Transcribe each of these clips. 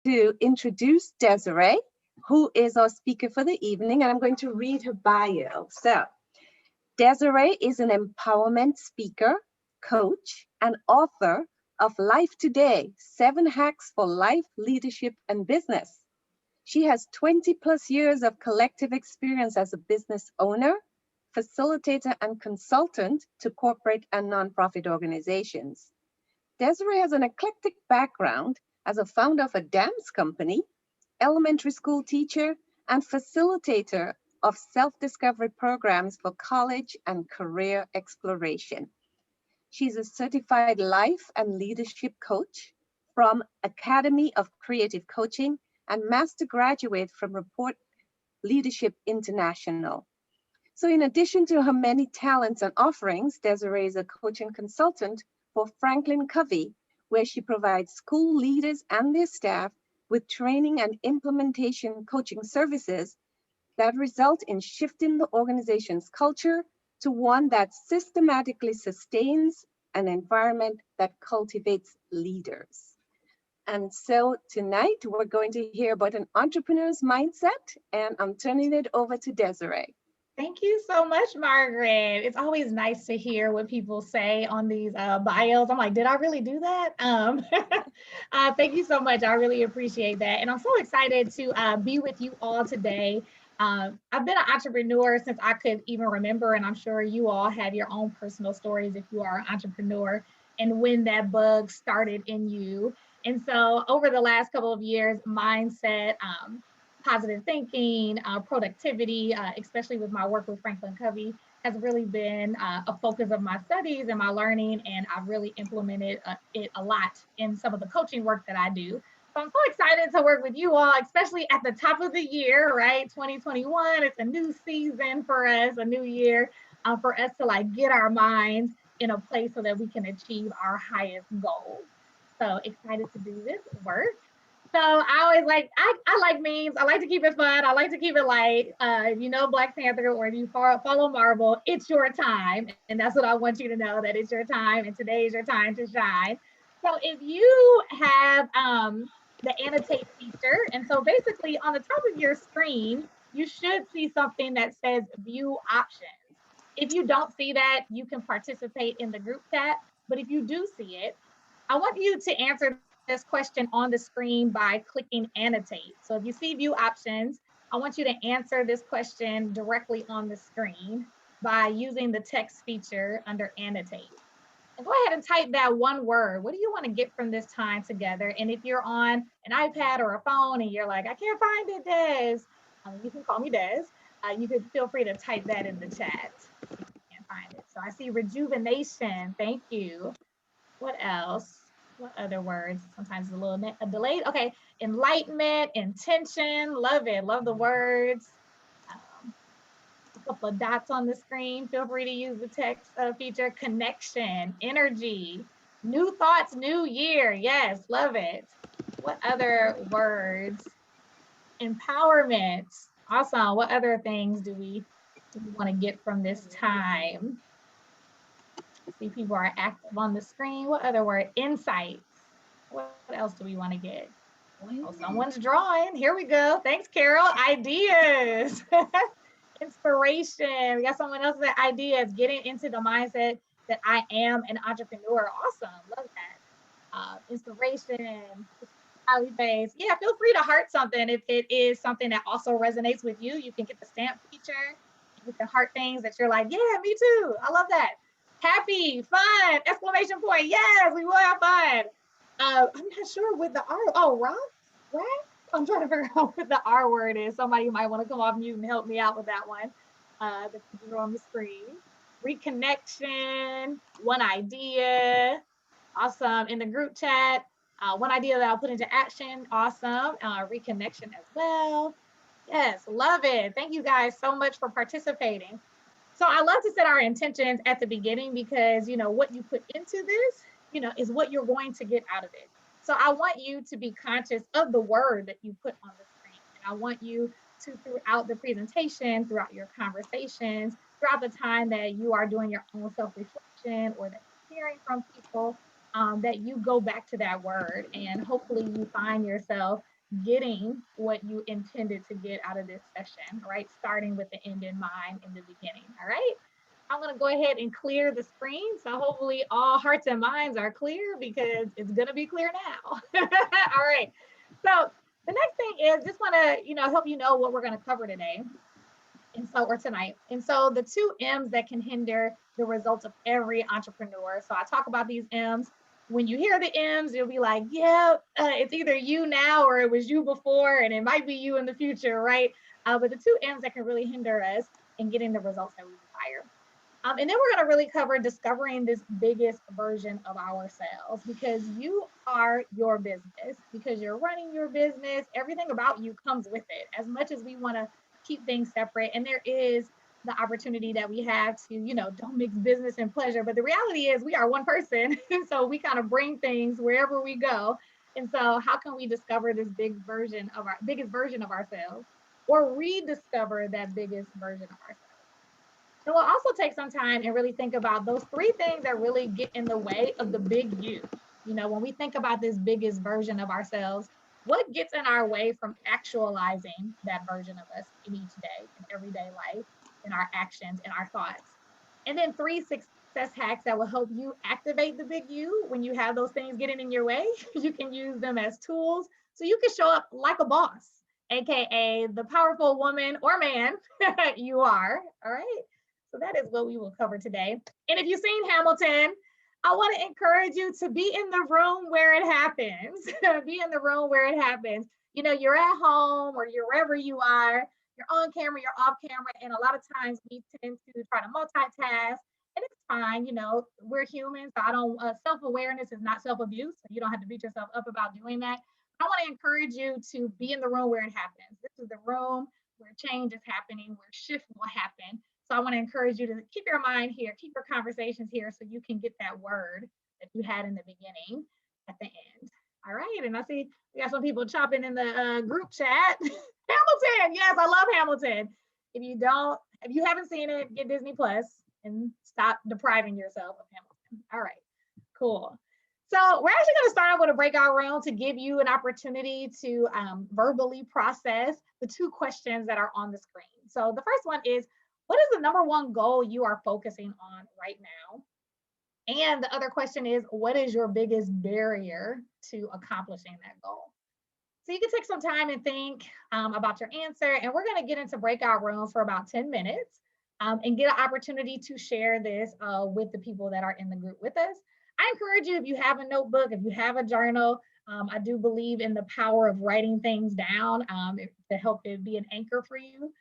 to introduce Desiree, who is our speaker for the evening, and I'm going to read her bio. So, Desiree is an empowerment speaker, coach, and author of Life Today 7 Hacks for Life, Leadership, and Business. She has 20 plus years of collective experience as a business owner, facilitator, and consultant to corporate and nonprofit organizations. Desiree has an eclectic background as a founder of a dance company, elementary school teacher, and facilitator of self-discovery programs for college and career exploration. She's a certified life and leadership coach from Academy of Creative Coaching and master graduate from Report Leadership International. So in addition to her many talents and offerings, Desiree is a coach and consultant for Franklin Covey, where she provides school leaders and their staff with training and implementation coaching services that result in shifting the organization's culture to one that systematically sustains an environment that cultivates leaders. And so tonight we're going to hear about an entrepreneur's mindset, and I'm turning it over to Desiree. Thank you so much, Margaret. It's always nice to hear what people say on these bios. I'm like, did I really do that? Thank you so much. I really appreciate that. And I'm so excited to be with you all today. I've been an entrepreneur since I could even remember, and I'm sure you all have your own personal stories if you are an entrepreneur and when that bug started in you. And so over the last couple of years, mindset, positive thinking, productivity, especially with my work with Franklin Covey, has really been a focus of my studies and my learning. And I've really implemented it a lot in some of the coaching work that I do. So I'm so excited to work with you all, especially at the top of the year, right? 2021, it's a new season for us, a new year for us to like get our minds in a place so that we can achieve our highest goals. So excited to do this work. So I always I like memes. I like to keep it fun. I like to keep it light. If you know Black Panther or if you follow Marvel, it's your time. And that's what I want you to know, that it's your time and today is your time to shine. So if you have the annotate feature, and so basically on the top of your screen, you should see something that says view options. If you don't see that, you can participate in the group chat. But if you do see it, I want you to answer this question on the screen by clicking annotate. So if you see view options, I want you to answer this question directly on the screen by using the text feature under annotate. And go ahead and type that one word. What do you want to get from this time together? And if you're on an iPad or a phone and you're like, I can't find it, Des, you can call me Des. You could feel free to type that in the chat if you can't find it. So I see rejuvenation. Thank you. What else? What other words? Sometimes it's a little delayed. Okay, enlightenment, intention, love it. Love the words. Um, a couple of dots on the screen. Feel free to use the text feature. Connection, energy, new thoughts, new year. Yes, love it. What other words? Empowerment. Awesome. What other things do we want to get from this time? See, people are active on the screen. What other word? Insights. What else do we want to get? Oh, someone's drawing. Here we go. Thanks, Carol. Ideas. Inspiration. We got someone else with ideas. Getting into the mindset that I am an entrepreneur. Awesome. Love that. Inspiration. Smiley face. Yeah, feel free to heart something if it is something that also resonates with you. You can get the stamp feature. You can heart things that you're like, yeah, me too. I love that. Happy, fun, exclamation point. Yes, we will have fun. I'm not sure what the R, oh, right? I'm trying to figure out what the R word is. Somebody might want to come off mute and help me out with that one. The computer on the screen. Reconnection, one idea. Awesome. In the group chat, one idea that I'll put into action. Awesome. Reconnection as well. Yes, love it. Thank you guys so much for participating. So I love to set our intentions at the beginning because, you know, what you put into this, you know, is what you're going to get out of it. So I want you to be conscious of the word that you put on the screen. And I want you to, throughout the presentation, throughout your conversations, throughout the time that you are doing your own self-reflection or that you're hearing from people, that you go back to that word and hopefully you find yourself getting what you intended to get out of this session, right? Starting with the end in mind in the beginning, all right? I'm gonna go ahead and clear the screen. So hopefully all hearts and minds are clear because it's gonna be clear now. All right, so the next thing is just wanna, help you know what we're gonna cover today. And so, or tonight. And so the two M's that can hinder the results of every entrepreneur. So I talk about these M's. When you hear the M's, you'll be like, yeah, it's either you now or it was you before, and it might be you in the future, right? But the two M's that can really hinder us in getting the results that we desire. And then we're going to really cover discovering this biggest version of ourselves, because you are your business, because you're running your business. Everything about you comes with it. As much as we want to keep things separate, and there is the opportunity that we have to, don't mix business and pleasure. But the reality is we are one person. And so we kind of bring things wherever we go. And so how can we discover this biggest version of ourselves, or rediscover that biggest version of ourselves? And we'll also take some time and really think about those three things that really get in the way of the big you. When we think about this biggest version of ourselves, what gets in our way from actualizing that version of us in each day, in everyday life, in our actions, in our thoughts? And then 3 success hacks that will help you activate the big you when you have those things getting in your way. You can use them as tools so you can show up like a boss, AKA the powerful woman or man you are. All right. So that is what we will cover today. And if you've seen Hamilton, I want to encourage you to be in the room where it happens. Be in the room where it happens. You're at home or you're wherever you are. You're on camera, you're off camera. And a lot of times we tend to try to multitask. And it's fine. We're humans. So I don't, self-awareness is not self-abuse. So you don't have to beat yourself up about doing that. I want to encourage you to be in the room where it happens. This is the room where change is happening, where shift will happen. So I want to encourage you to keep your mind here, keep your conversations here so you can get that word that you had in the beginning at the end. All right. And I see we got some people chopping in the group chat. Hamilton. Yes, I love Hamilton. If you haven't seen it, get Disney Plus and stop depriving yourself of Hamilton. All right. Cool. So we're actually going to start off with a breakout room to give you an opportunity to verbally process the two questions that are on the screen. So the first one is, what is the number one goal you are focusing on right now? And the other question is, what is your biggest barrier to accomplishing that goal? So you can take some time and think about your answer, and we're going to get into breakout rooms for about 10 minutes and get an opportunity to share this with the people that are in the group with us. I encourage you, if you have a notebook, if you have a journal, I do believe in the power of writing things down to help it be an anchor for you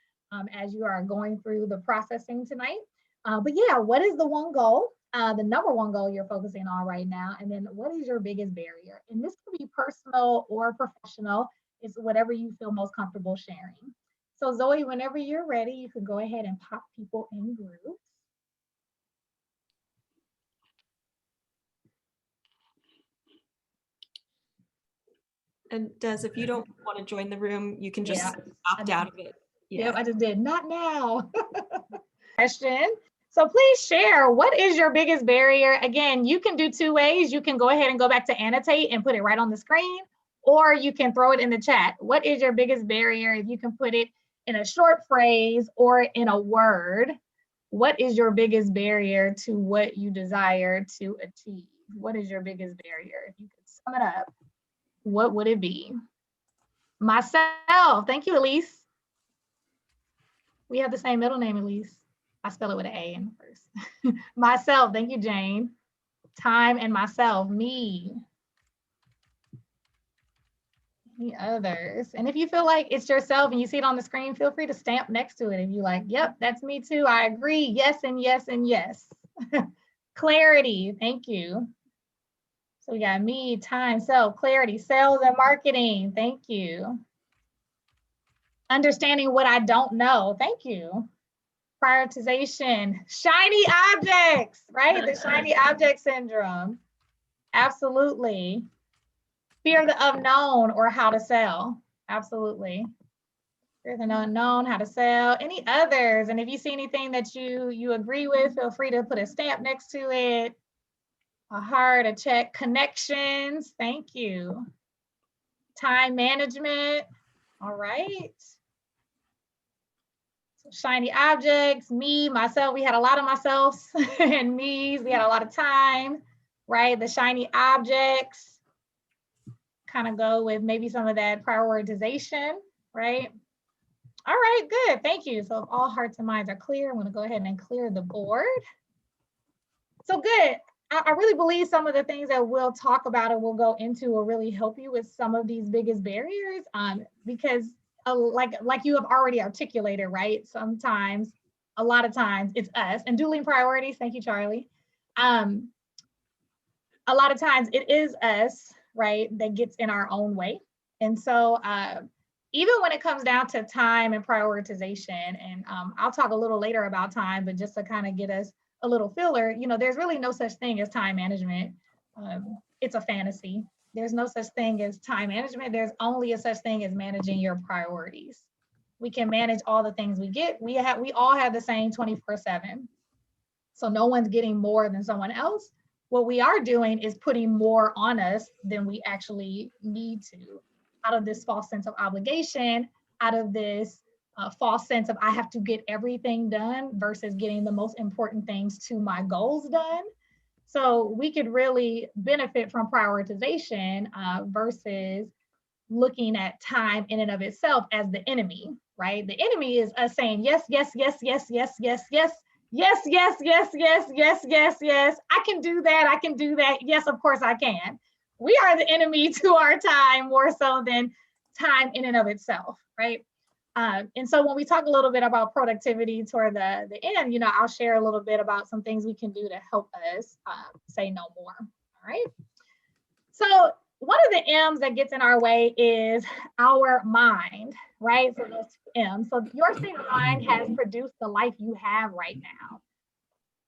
as you are going through the processing tonight. But yeah, what is the one goal, the number one goal you're focusing on right now? And then what is your biggest barrier? And this can be personal or professional. It's whatever you feel most comfortable sharing. So Zoe, whenever you're ready, you can go ahead and pop people in groups. And Des, if you don't want to join the room, you can just opt out of it. Yeah. Yep, I just did. Not now. Question. So please share, what is your biggest barrier? Again, you can do two ways. You can go ahead and go back to annotate and put it right on the screen, or you can throw it in the chat. What is your biggest barrier? If you can put it in a short phrase or in a word, what is your biggest barrier to what you desire to achieve? What is your biggest barrier? If you could sum it up, what would it be? Myself. Thank you, Elise. We have the same middle name, Elise. I spell it with an A in first. Myself. Thank you, Jane. Time and myself. Me. Any others? And if you feel like it's yourself and you see it on the screen, feel free to stamp next to it. If you like, yep, that's me too. I agree. Yes and yes and yes. Clarity. Thank you. So we got me, time, self, clarity, sales and marketing. Thank you. Understanding what I don't know. Thank you. Prioritization, shiny objects, right? The shiny object syndrome. Absolutely. Fear of the unknown or how to sell. Absolutely. Fear of the unknown, how to sell. Any others? And if you see anything that you agree with, feel free to put a stamp next to it. A heart, a check. Connections. Thank you. Time management. All right. So shiny objects, me, myself. We had a lot of myselfs and me's. We had a lot of time, right? The shiny objects kind of go with maybe some of that prioritization, right? All right, good. Thank you. So if all hearts and minds are clear, I'm going to go ahead and clear the board. So good. I really believe some of the things that we'll talk about or we'll go into will really help you with some of these biggest barriers, because like you have already articulated, right? Sometimes, a lot of times it's us and dueling priorities. Thank you, Charlie. A lot of times it is us, right, that gets in our own way. And so even when it comes down to time and prioritization, and I'll talk a little later about time, but just to kind of get us a little filler, you know, there's really no such thing as time management. It's a fantasy. There's no such thing as time management. There's only a such thing as managing your priorities. We can manage all the things we get. We all have the same 24/7. So no one's getting more than someone else. What we are doing is putting more on us than we actually need to, out of this false sense of obligation, out of this false sense of I have to get everything done versus getting the most important things to my goals done. So we could really benefit from prioritization versus looking at time in and of itself as the enemy, right? The enemy is us saying yes, yes, yes, yes, yes, yes, yes, yes, yes, yes, yes, yes, yes, yes. I can do that. I can do that. Yes, of course I can. We are the enemy to our time more so than time in and of itself, right? And so when we talk a little bit about productivity toward the end, you know, I'll share a little bit about some things we can do to help us say no more, all right? So one of the M's that gets in our way is our mind, right? So those M's. So your state of mind has produced the life you have right now.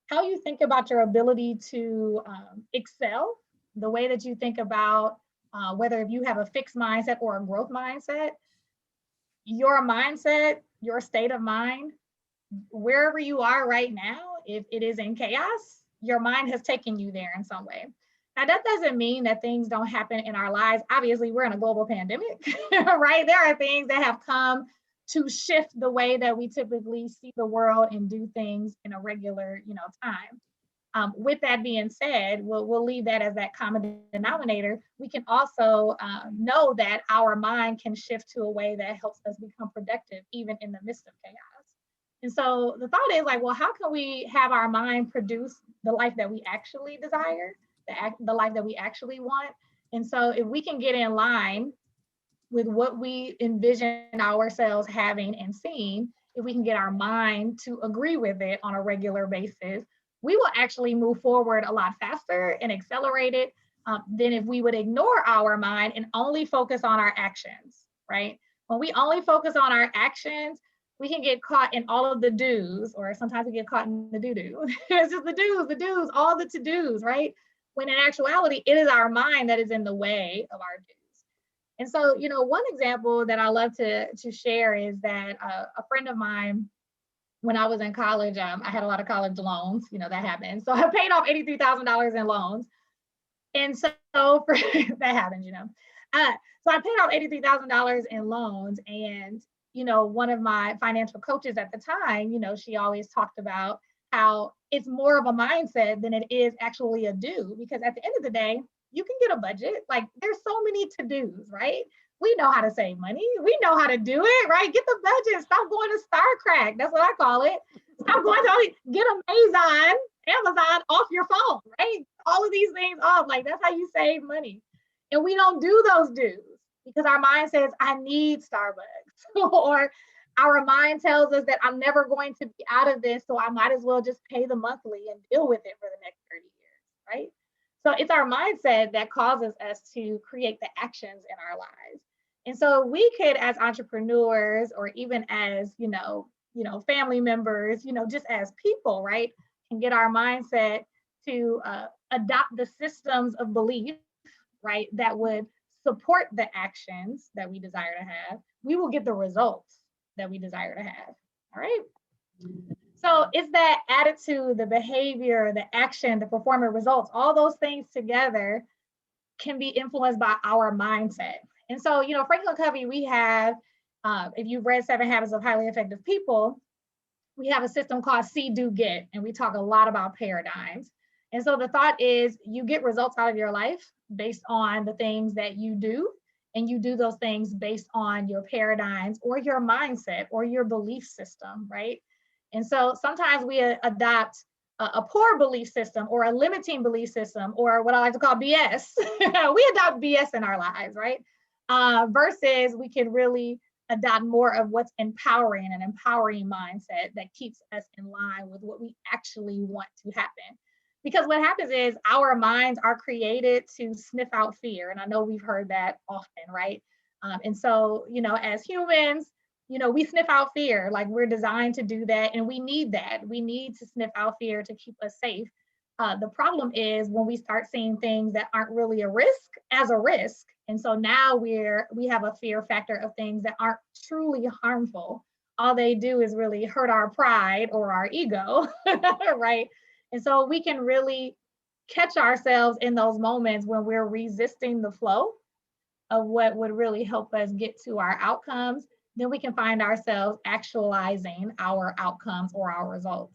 How you think about your ability to excel, the way that you think about whether if you have a fixed mindset or a growth mindset, your mindset, your state of mind, wherever you are right now, if it is in chaos, your mind has taken you there in some way. Now, that doesn't mean that things don't happen in our lives. Obviously, we're in a global pandemic, right? There are things that have come to shift the way that we typically see the world and do things in a regular, you know, time. With that being said, we'll leave that as that common denominator. We can also know that our mind can shift to a way that helps us become productive, even in the midst of chaos. And so the thought is like, well, how can we have our mind produce the life that we actually desire, the life that we actually want? And so if we can get in line with what we envision ourselves having and seeing, if we can get our mind to agree with it on a regular basis, we will actually move forward a lot faster and accelerate it than if we would ignore our mind and only focus on our actions, right? When we only focus on our actions, we can get caught in all of the do's, or sometimes we get caught in the do-do. It's just the do's, all the to-dos, right? When in actuality, it is our mind that is in the way of our do's. And so, you know, one example that I love to share is that a friend of mine, when I was in college, I had a lot of college loans, you know, that happened. So I paid off $83,000 in loans. And so for, that happens, you know. So I paid off $83,000 in loans. And, you know, one of my financial coaches at the time, you know, she always talked about how it's more of a mindset than it is actually a do. Because at the end of the day, you can get a budget. Like there's so many to-dos, right? We know how to save money. We know how to do it, right? Get the budget. Stop going to StarCrack. That's what I call it. Stop going to get Amazon off your phone, right? All of these things off. Like that's how you save money. And we don't do those dues because our mind says, I need Starbucks. Or our mind tells us that I'm never going to be out of this, so I might as well just pay the monthly and deal with it for the next 30 years, right? So it's our mindset that causes us to create the actions in our lives. And so we could, as entrepreneurs, or even as, you know, family members, you know, just as people, right, can get our mindset to adopt the systems of belief, right, that would support the actions that we desire to have. We will get the results that we desire to have. All right. So it's that attitude, the behavior, the action, the performance results, all those things together can be influenced by our mindset. And so, Franklin Covey, we have, if you've read 7 Habits of Highly Effective People, we have a system called See, Do, Get, and we talk a lot about paradigms. And so the thought is you get results out of your life based on the things that you do, and you do those things based on your paradigms or your mindset or your belief system, right? And so sometimes we adopt a poor belief system or a limiting belief system, or what I like to call BS. We adopt BS in our lives, right? Versus we can really adopt more of what's empowering, an empowering mindset that keeps us in line with what we actually want to happen. Because what happens is our minds are created to sniff out fear. And I know we've heard that often, right? And so, as humans, we sniff out fear, like we're designed to do that. And we need that. We need to sniff out fear to keep us safe. The problem is when we start seeing things that aren't really a risk as a risk. And so now we have a fear factor of things that aren't truly harmful. All they do is really hurt our pride or our ego, right? And so we can really catch ourselves in those moments when we're resisting the flow of what would really help us get to our outcomes. Then we can find ourselves actualizing our outcomes or our results.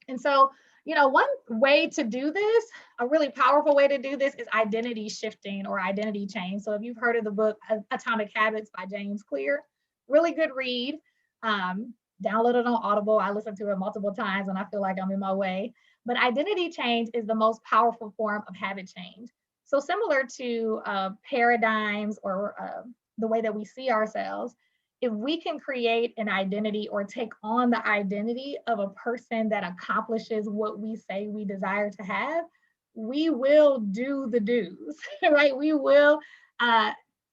And so, one way to do this, a really powerful way to do this, is identity shifting or identity change. So if you've heard of the book Atomic Habits by James Clear, really good read. Downloaded on Audible. I listened to it multiple times and I feel like I'm in my way. But identity change is the most powerful form of habit change. So similar to paradigms or the way that we see ourselves, if we can create an identity or take on the identity of a person that accomplishes what we say we desire to have, we will do the do's, right? We will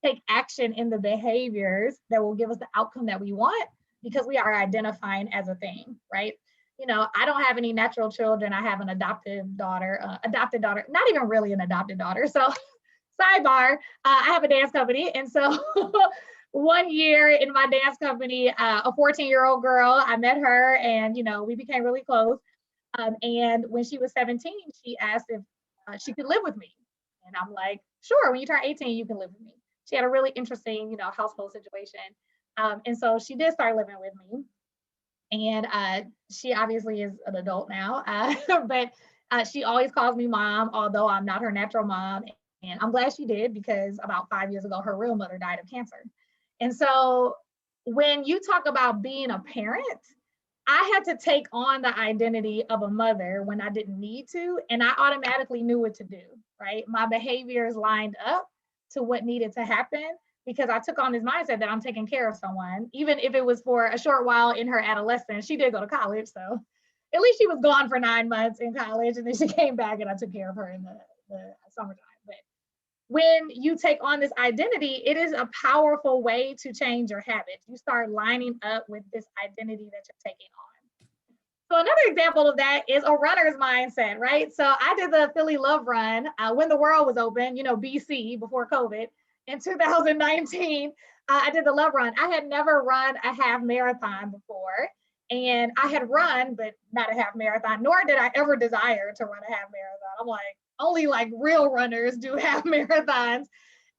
take action in the behaviors that will give us the outcome that we want, because we are identifying as a thing, right? I don't have any natural children. I have an adopted daughter, not even really an adopted daughter. So sidebar, I have a dance company. And so one year in my dance company, a 14-year-old girl, I met her and, we became really close. And when she was 17, she asked if she could live with me. And I'm like, sure, when you turn 18, you can live with me. She had a really interesting, household situation. And so she did start living with me. And she obviously is an adult now, but she always calls me mom, although I'm not her natural mom. And I'm glad she did, because about 5 years ago, her real mother died of cancer. And so when you talk about being a parent, I had to take on the identity of a mother when I didn't need to, and I automatically knew what to do, right? My behaviors lined up to what needed to happen, because I took on this mindset that I'm taking care of someone, even if it was for a short while in her adolescence. She did go to college, so at least she was gone for 9 months in college, and then she came back and I took care of her in the summertime. But when you take on this identity, it is a powerful way to change your habits. You start lining up with this identity that you're taking on. So another example of that is a runner's mindset, right? So I did the Philly Love Run when the world was open, BC, before COVID. In 2019, I did the Love Run. I had never run a half marathon before. And I had run, but not a half marathon, nor did I ever desire to run a half marathon. I'm like, only like real runners do half marathons.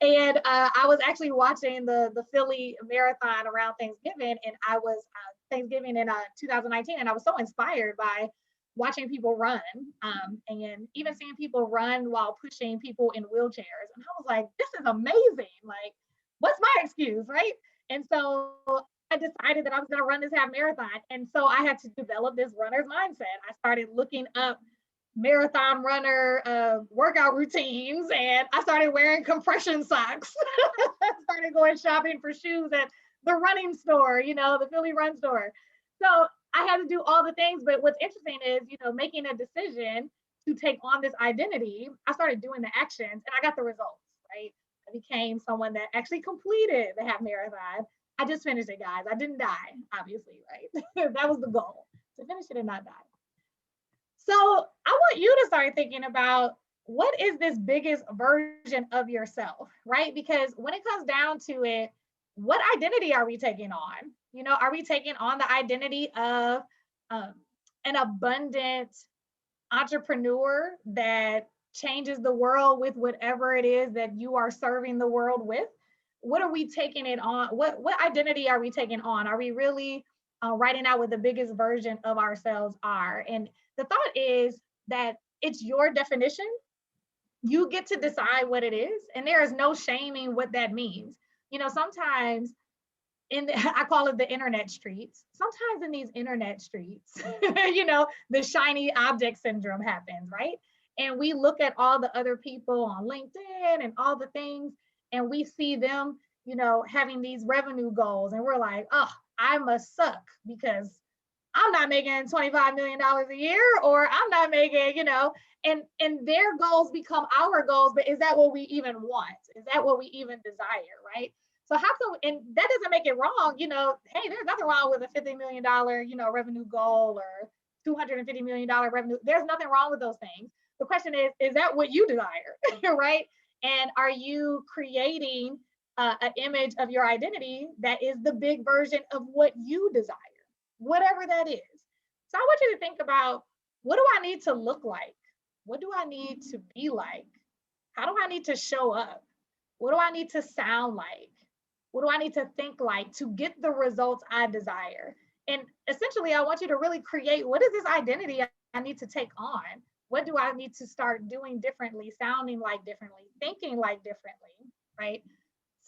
And I was actually watching the Philly Marathon around Thanksgiving, and I was Thanksgiving in 2019, and I was so inspired by watching people run, and even seeing people run while pushing people in wheelchairs. And I was like, this is amazing. Like, what's my excuse, right? And so I decided that I was going to run this half marathon. And so I had to develop this runner's mindset. I started looking up marathon runner workout routines, and I started wearing compression socks. I started going shopping for shoes at the running store, the Philly Run store. So I had to do all the things, but what's interesting is, making a decision to take on this identity, I started doing the actions and I got the results, right? I became someone that actually completed the half marathon. I just finished it, guys. I didn't die, obviously, right? That was the goal, to finish it and not die. So I want you to start thinking about, what is this biggest version of yourself, right? Because when it comes down to it, what identity are we taking on? Are we taking on the identity of an abundant entrepreneur that changes the world with whatever it is that you are serving the world with? what are we taking it on? What identity are we taking on? Are we really writing out what the biggest version of ourselves are? And the thought is that it's your definition. You get to decide what it is, and there is no shaming what that means. You know, sometimes I call it the internet streets. Sometimes in these internet streets, you know, the shiny object syndrome happens, right? And we look at all the other people on LinkedIn and all the things, and we see them, you know, having these revenue goals, and we're like, oh, I must suck because I'm not making $25 million a year, or I'm not making, you know, and their goals become our goals. But is that what we even want? Is that what we even desire, right? So how come, and that doesn't make it wrong, you know, hey, there's nothing wrong with a $50 million, you know, revenue goal or $250 million revenue. There's nothing wrong with those things. The question is that what you desire, right? And are you creating an image of your identity that is the big version of what you desire, whatever that is? So I want you to think about, what do I need to look like? What do I need to be like? How do I need to show up? What do I need to sound like? What do I need to think like to get the results I desire? And essentially, I want you to really create, what is this identity I need to take on? What do I need to start doing differently, sounding like differently, thinking like differently, right?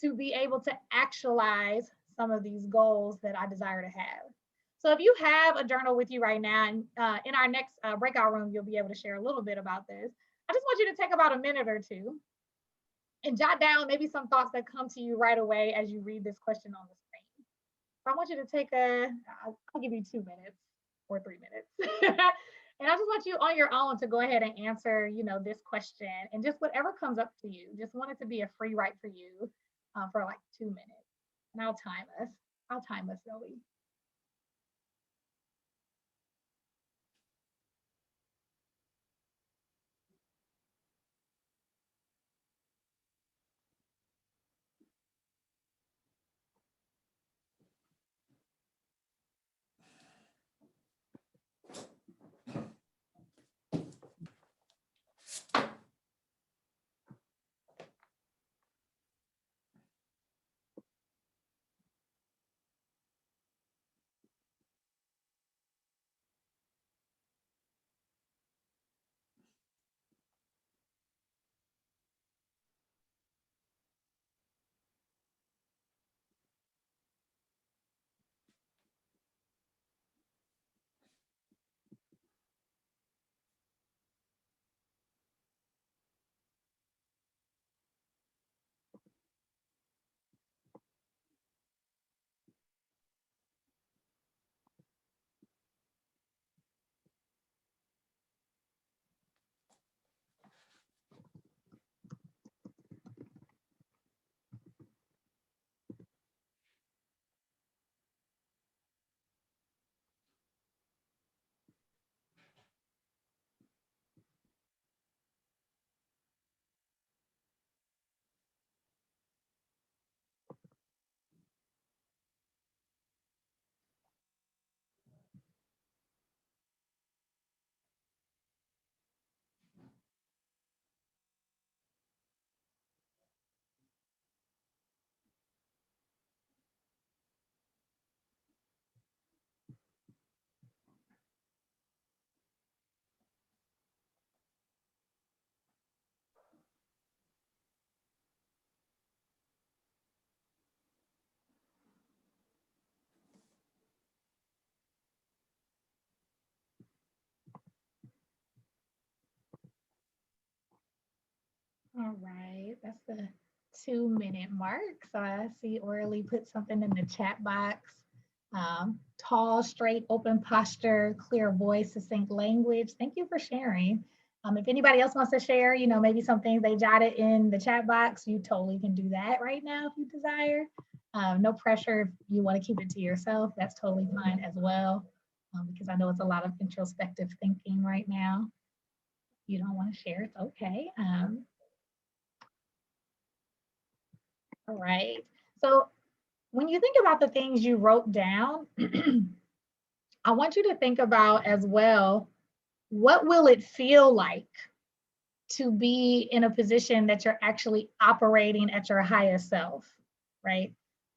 To be able to actualize some of these goals that I desire to have. So if you have a journal with you right now, and in our next breakout room, you'll be able to share a little bit about this. I just want you to take about a minute or two and jot down maybe some thoughts that come to you right away as you read this question on the screen. So I want you to take I'll give you 2 minutes or 3 minutes. And I just want you on your own to go ahead and answer, you know, this question, and just whatever comes up to you. Just want it to be a free write for you for like 2 minutes. And I'll time us, Zoe. All right, that's the 2-minute mark. So I see Orly put something in the chat box. Tall, straight, open posture, clear voice, succinct language. Thank you for sharing. If anybody else wants to share, you know, maybe some things they jotted in the chat box, you totally can do that right now if you desire. No pressure if you want to keep it to yourself, that's totally fine as well, because I know it's a lot of introspective thinking right now. If you don't want to share, it's okay. All right. So when you think about the things you wrote down, I want you to think about as well, what will it feel like to be in a position that you're actually operating at your highest self? right?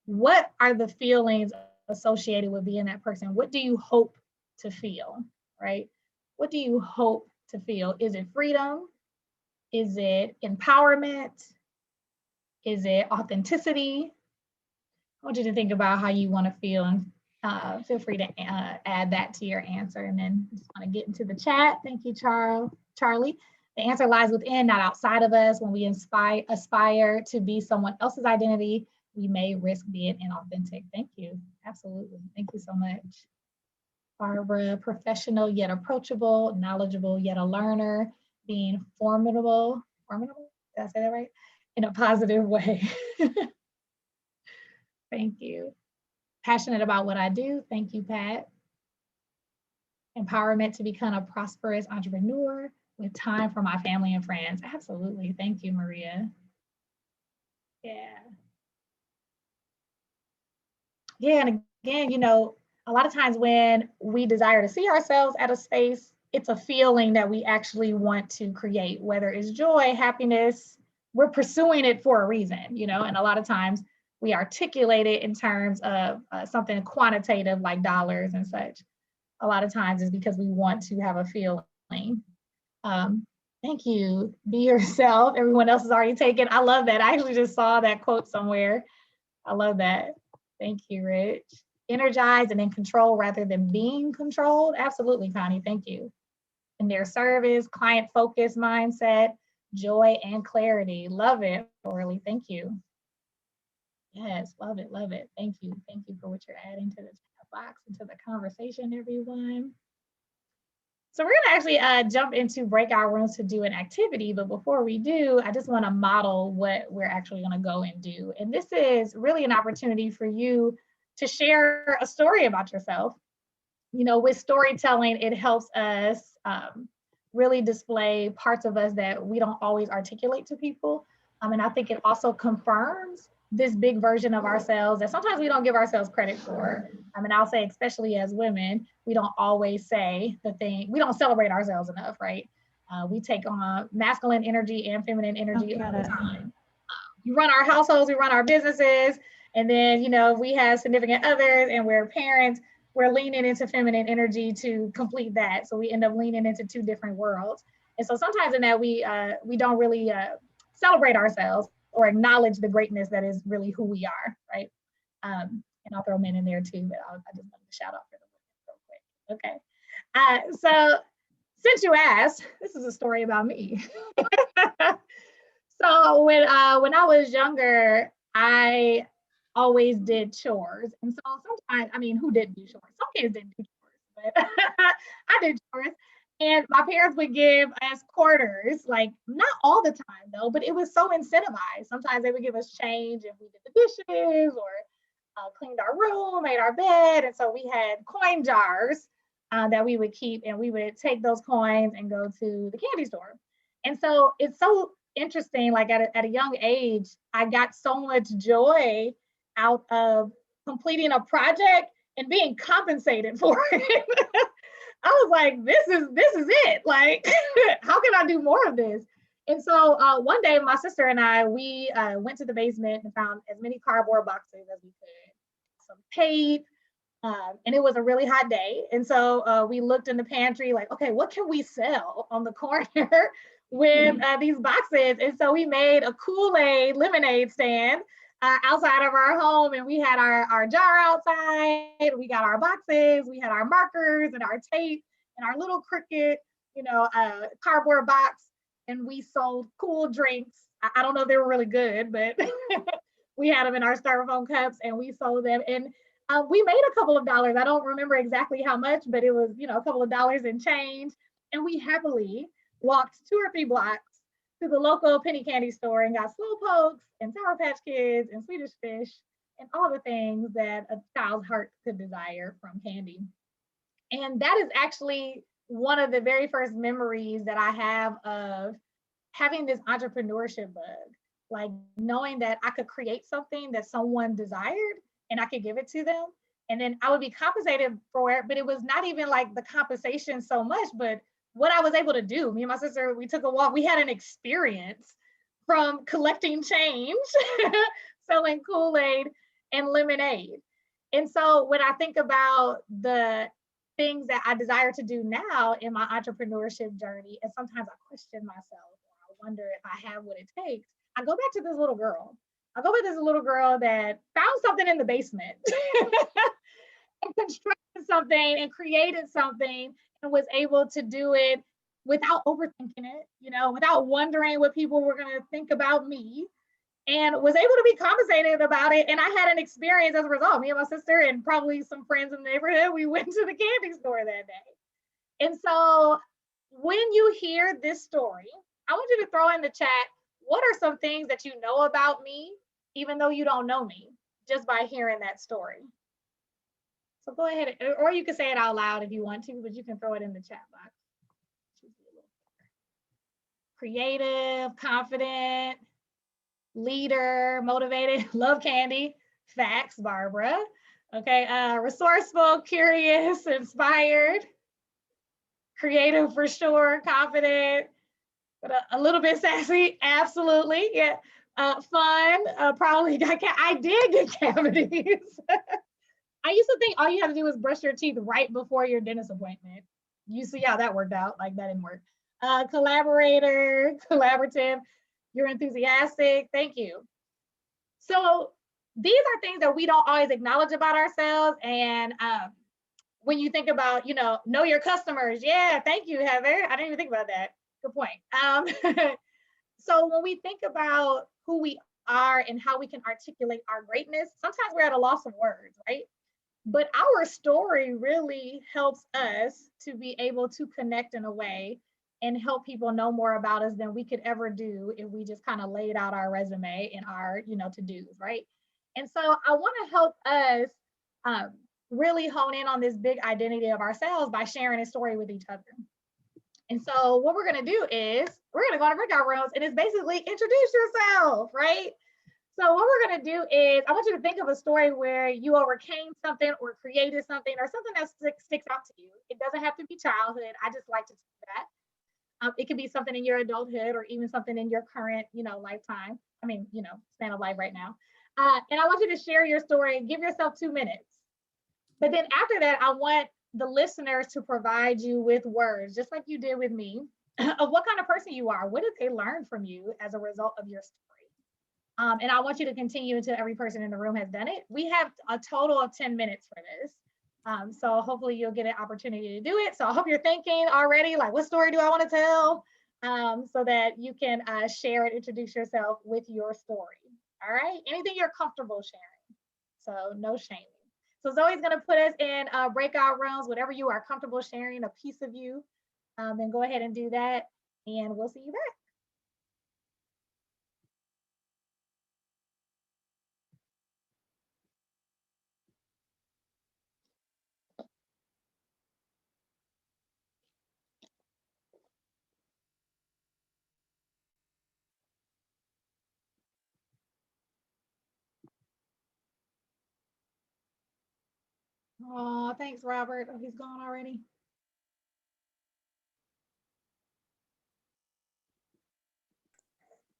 What are the feelings associated with being that person? What do you hope to feel, right? What do you hope to feel? Is it freedom? Is it empowerment? Is it authenticity? I want you to think about how you want to feel, and feel free to add that to your answer. And then just want to get into the chat. Thank you, Charlie. The answer lies within, not outside of us. When we aspire to be someone else's identity, we may risk being inauthentic. Thank you. Absolutely. Thank you so much. Barbara, professional yet approachable, knowledgeable yet a learner, being formidable, did I say that right? In a positive way. Thank you. Passionate about what I do. Thank you, Pat. Empowerment to become a prosperous entrepreneur with time for my family and friends. Absolutely. Thank you, Maria. Yeah. Yeah, and again, you know, a lot of times when we desire to see ourselves at a space, it's a feeling that we actually want to create, whether it's joy, happiness, we're pursuing it for a reason, you know, and a lot of times we articulate it in terms of something quantitative like dollars and such. A lot of times is because we want to have a feeling. Thank you. Be yourself. Everyone else is already taken. I love that. I actually just saw that quote somewhere. I love that. Thank you, Rich. Energized and in control rather than being controlled. Absolutely, Connie. Thank you. In their service, client focused mindset, joy and clarity. Love it, Orly. Thank you. Yes, love it, love it. Thank you. Thank you for what you're adding to the chat box and to the conversation, everyone. So we're gonna actually jump into breakout rooms to do an activity, but before we do, I just wanna model what we're actually gonna go and do. And this is really an opportunity for you to share a story about yourself. You know, with storytelling, it helps us really display parts of us that we don't always articulate to people. And I think it also confirms this big version of ourselves that sometimes we don't give ourselves credit for. I mean, I'll say, especially as women, we don't always say the thing, we don't celebrate ourselves enough, right? We take on masculine energy and feminine energy all the time. We run our households, we run our businesses, and then, you know, we have significant others and we're parents, we're leaning into feminine energy to complete that. So we end up leaning into two different worlds. And so sometimes in that we don't really celebrate ourselves or acknowledge the greatness that is really who we are, right? And I'll throw men in there too, but I just wanted to shout out for the women real quick. Okay. So since you asked, this is a story about me. So when I was younger, I always did chores. And so sometimes, I mean, who didn't do chores? Some kids didn't do chores, but I did chores. And my parents would give us quarters, like not all the time though, but it was so incentivized. Sometimes they would give us change if we did the dishes or cleaned our room, made our bed. And so we had coin jars that we would keep, and we would take those coins and go to the candy store. And so it's so interesting, like at a young age, I got so much joy out of completing a project and being compensated for it. I was like, this is it. Like, how can I do more of this? And so one day, my sister and I, we went to the basement and found as many cardboard boxes as we could, some tape, and it was a really hot day. And so we looked in the pantry, like, okay, what can we sell on the corner with these boxes? And so we made a Kool-Aid lemonade stand outside of our home, and we had our jar outside, we got our boxes, we had our markers and our tape and our little Cricut, you know, cardboard box, and we sold cool drinks. I don't know if they were really good, but we had them in our styrofoam cups and we sold them. And we made a couple of dollars. I don't remember exactly how much, but it was, you know, a couple of dollars and change. And we happily walked 2 or 3 blocks to the local penny candy store and got Slow Pokes and Sour Patch Kids and Swedish Fish and all the things that a child's heart could desire from candy. And that is actually one of the very first memories that I have of having this entrepreneurship bug, like knowing that I could create something that someone desired and I could give it to them. And then I would be compensated for it, but it was not even like the compensation so much, but what I was able to do. Me and my sister, we took a walk, we had an experience from collecting change selling Kool-Aid and lemonade. And so when I think about the things that I desire to do now in my entrepreneurship journey, and sometimes I question myself, or I wonder if I have what it takes, I go back to this little girl. I go back to this little girl that found something in the basement and constructed something and created something and was able to do it without overthinking it, without wondering what people were going to think about me, and was able to be compensated about it. And I had an experience as a result. Me and my sister and probably some friends in the neighborhood, we went to the candy store that day. And so when you hear this story, I want you to throw in the chat, what are some things that you know about me, even though you don't know me, just by hearing that story? So go ahead, or you can say it out loud if you want to, but you can throw it in the chat box. Creative, confident, leader, motivated, love candy, facts, Barbara. Okay, resourceful, curious, inspired, creative for sure, confident, but a little bit sassy, absolutely, yeah. Fun, probably I did get cavities. I used to think all you have to do is brush your teeth right before your dentist appointment. You see how that worked out, like that didn't work. Collaborator, collaborative, you're enthusiastic, thank you. So these are things that we don't always acknowledge about ourselves. And when you think about, know your customers, yeah, thank you, Heather. I didn't even think about that. Good point. So when we think about who we are and how we can articulate our greatness, sometimes we're at a loss of words, right? But our story really helps us to be able to connect in a way and help people know more about us than we could ever do if we just kind of laid out our resume and our, to-dos, right? And so I want to help us really hone in on this big identity of ourselves by sharing a story with each other. And so what we're going to do is we're going to go to breakout rooms, and it's basically introduce yourself, right? So what we're going to do is I want you to think of a story where you overcame something or created something or something that sticks out to you. It doesn't have to be childhood. I just like to do that. It could be something in your adulthood or even something in your current, lifetime. Span of life right now. And I want you to share your story and give yourself 2 minutes. But then after that, I want the listeners to provide you with words, just like you did with me, of what kind of person you are. What did they learn from you as a result of your story? And I want you to continue until every person in the room has done it. We have a total of 10 minutes for this. So hopefully you'll get an opportunity to do it. So I hope you're thinking already, like, what story do I want to tell? So that you can share and introduce yourself with your story. All right, anything you're comfortable sharing. So no shaming. So Zoe's gonna put us in breakout rooms, whatever you are comfortable sharing, a piece of you, then go ahead and do that, and we'll see you back. Oh, thanks, Robert. Oh, he's gone already.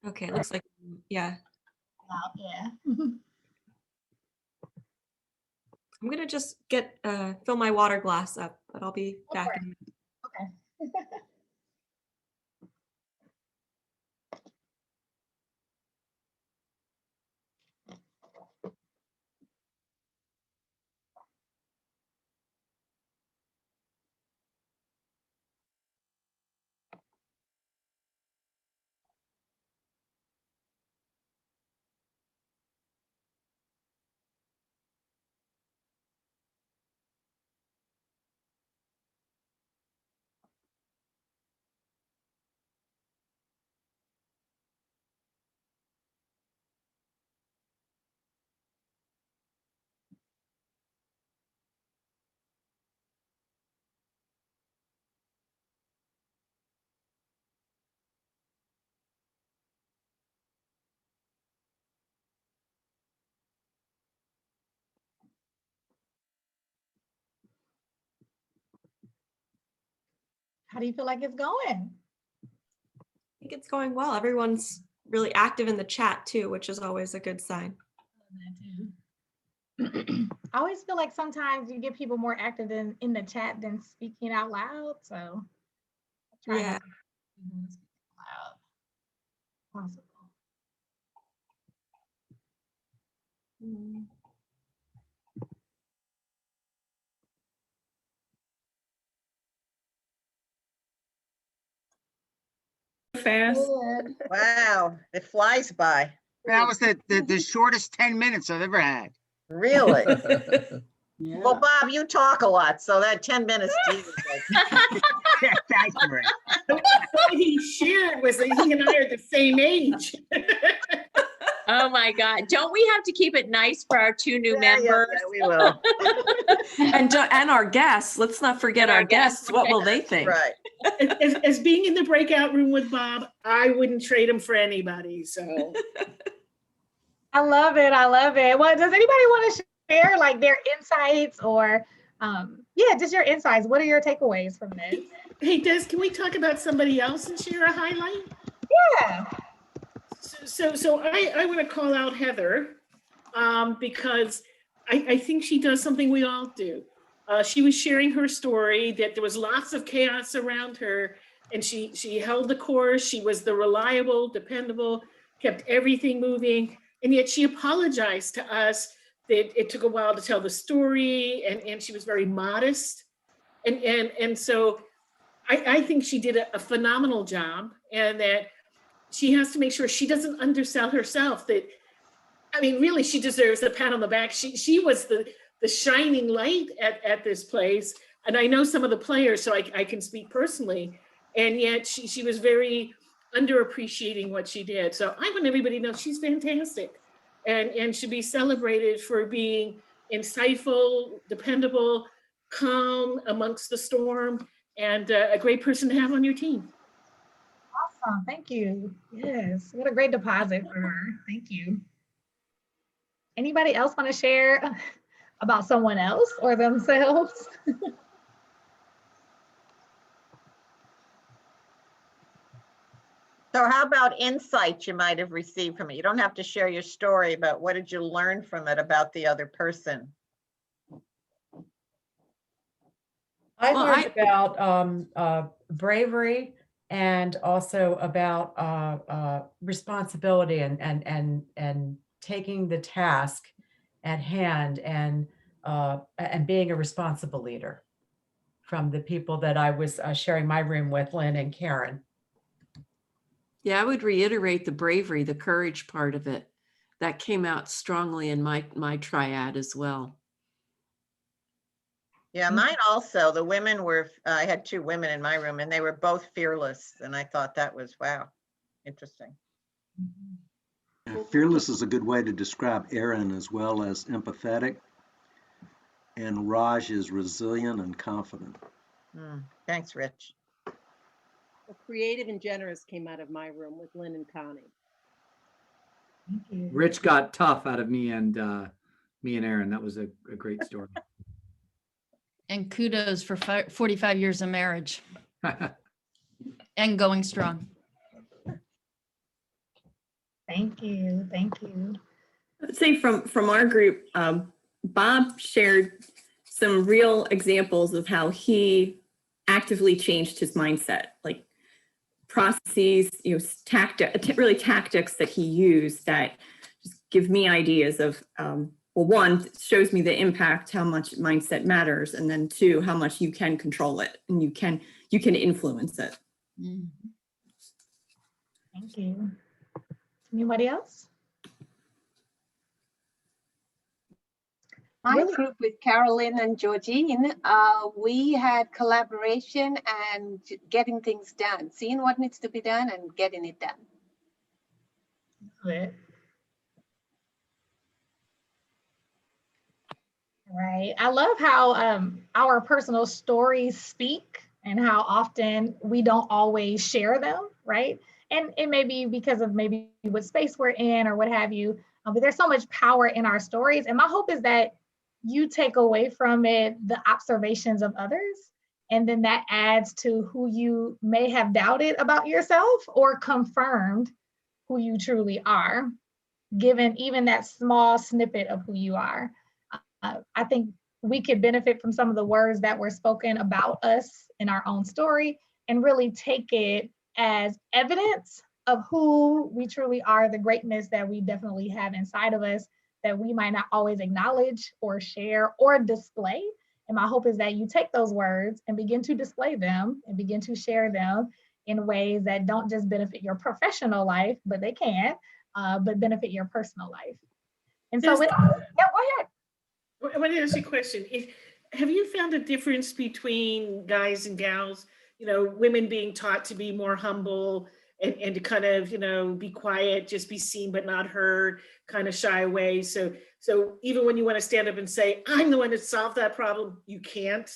Okay, looks like, yeah. Yeah. I'm gonna just fill my water glass up, but I'll be back in a minute. Okay. How do you feel like it's going? I think it's going well. Everyone's really active in the chat too, which is always a good sign. I always feel like sometimes you get people more active in the chat than speaking out loud. So I try Yeah. not to speak out loud possible. Fast. Good. Wow, it flies by. That was the shortest 10 minutes I've ever had. Really? Yeah. Well, Bob, you talk a lot, so that 10 minutes to you is like, Yeah, thanks, Marie. What he shared was that he and I are the same age. Oh my God. Don't we have to keep it nice for our two new yeah, members? yeah, we will. And our guests, let's not forget our guests. What will they think? Right. As being in the breakout room with Bob, I wouldn't trade him for anybody. So I love it. I love it. Well, does anybody want to share like their insights or yeah, just your insights? What are your takeaways from this? hey, Des, can we talk about somebody else and share a highlight? Yeah. So I want to call out Heather because I think she does something we all do. She was sharing her story that there was lots of chaos around her, and she held the course. She was the reliable, dependable, kept everything moving, and yet she apologized to us that it took a while to tell the story, and she was very modest. And so I think she did a phenomenal job, and that she has to make sure she doesn't undersell herself. That, I mean, really, she deserves a pat on the back. She was the shining light at this place. And I know some of the players, so I can speak personally. And yet she was very underappreciating what she did. So I want everybody to know she's fantastic and should be celebrated for being insightful, dependable, calm amongst the storm, and a great person to have on your team. Awesome. Thank you. Yes. What a great deposit for her. Thank you. Anybody else want to share about someone else or themselves? So how about insights you might have received from it? You don't have to share your story, but what did you learn from it about the other person? I Well, learned about bravery and also about responsibility and taking the task at hand and being a responsible leader from the people that I was sharing my room with, Lynn and Karen. Yeah, I would reiterate the bravery, the courage part of it. That came out strongly in my triad as well. Yeah, mine also. The women were, I had two women in my room and they were both fearless. And I thought that was, wow, interesting. Fearless is a good way to describe Erin, as well as empathetic. And Raj is resilient and confident. Thanks, Rich. Well, creative and generous came out of my room with Lynn and Connie. Thank you. Rich got tough out of me and Erin. That was a great story. And kudos for 45 years of marriage and going strong. Thank you. Thank you. I'd say from our group, Bob shared some real examples of how he actively changed his mindset, like processes, really tactics that he used that just give me ideas of, well, one, shows me the impact, how much mindset matters, and then two, how much you can control it and you can influence it. Thank you. Anybody else? My group with Carolyn and Georgine, we had collaboration and getting things done, seeing what needs to be done and getting it done. Good. Right. I love how our personal stories speak and how often we don't always share them, right? And it may be because of maybe what space we're in or what have you, but there's so much power in our stories. And my hope is that you take away from it the observations of others, and then that adds to who you may have doubted about yourself or confirmed who you truly are. given even that small snippet of who you are. I think we could benefit from some of the words that were spoken about us in our own story and really take it as evidence of who we truly are, the greatness that we definitely have inside of us that we might not always acknowledge or share or display. And my hope is that you take those words and begin to display them and begin to share them in ways that don't just benefit your professional life, but they can, but benefit your personal life. And so, yeah, go ahead. I want to ask you a question. Have you found a difference between guys and gals? You know, women being taught to be more humble and to kind of, you know, be quiet, just be seen but not heard, kind of shy away. So even when you want to stand up and say, I'm the one that solved that problem, you can't.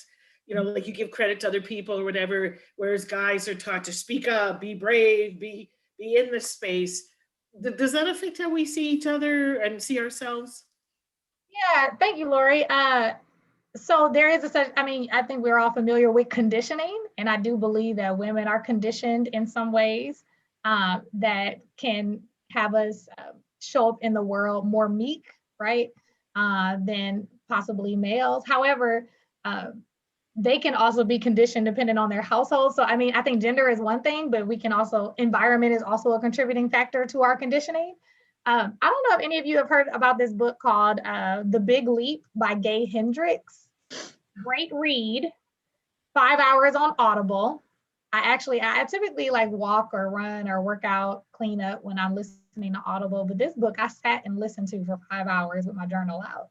You know, like you give credit to other people or whatever, whereas guys are taught to speak up, be brave, be in the space. Does that affect how we see each other and see ourselves? Yeah, thank you, Lori. So there is I think we're all familiar with conditioning, and I do believe that women are conditioned in some ways that can have us show up in the world more meek, right, than possibly males. However, they can also be conditioned depending on their household. So, I mean, I think gender is one thing, but we can also, environment is also a contributing factor to our conditioning. I don't know if any of you have heard about this book called The Big Leap by Gay Hendricks. Great read, 5 hours on Audible. I typically like walk or run or work out, clean up when I'm listening to Audible, but this book I sat and listened to for 5 hours with my journal out.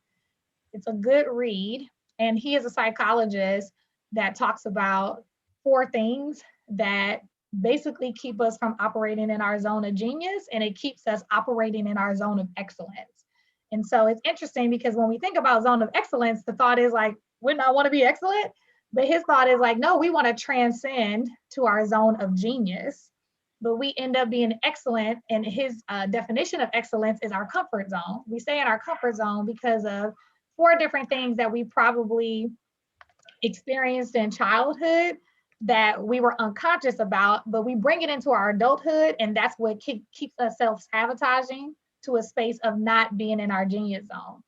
It's a good read. And he is a psychologist that talks about 4 things that basically keep us from operating in our zone of genius, and it keeps us operating in our zone of excellence. And so it's interesting because when we think about zone of excellence, the thought is like, wouldn't I want to be excellent? But his thought is like, no, we want to transcend to our zone of genius, but we end up being excellent. And his definition of excellence is our comfort zone. We stay in our comfort zone because of 4 different things that we probably experienced in childhood that we were unconscious about, but we bring it into our adulthood, and that's what keeps us self-sabotaging to a space of not being in our genius zone.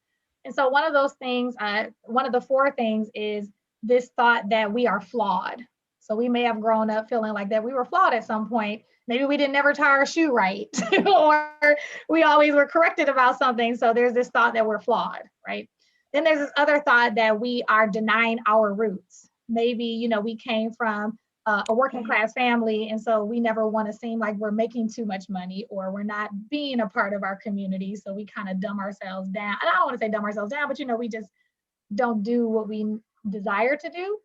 And so one of those things, one of the 4 things is this thought that we are flawed. So we may have grown up feeling like that we were flawed at some point. Maybe we didn't never tie our shoe right, or we always were corrected about something. So there's this thought that we're flawed, right? Then there's this other thought that we are denying our roots. Maybe, you know, we came from a working class family, and so we never want to seem like we're making too much money or we're not being a part of our community. So we kind of dumb ourselves down. And I don't want to say dumb ourselves down, but, you know, we just don't do what we desire to do.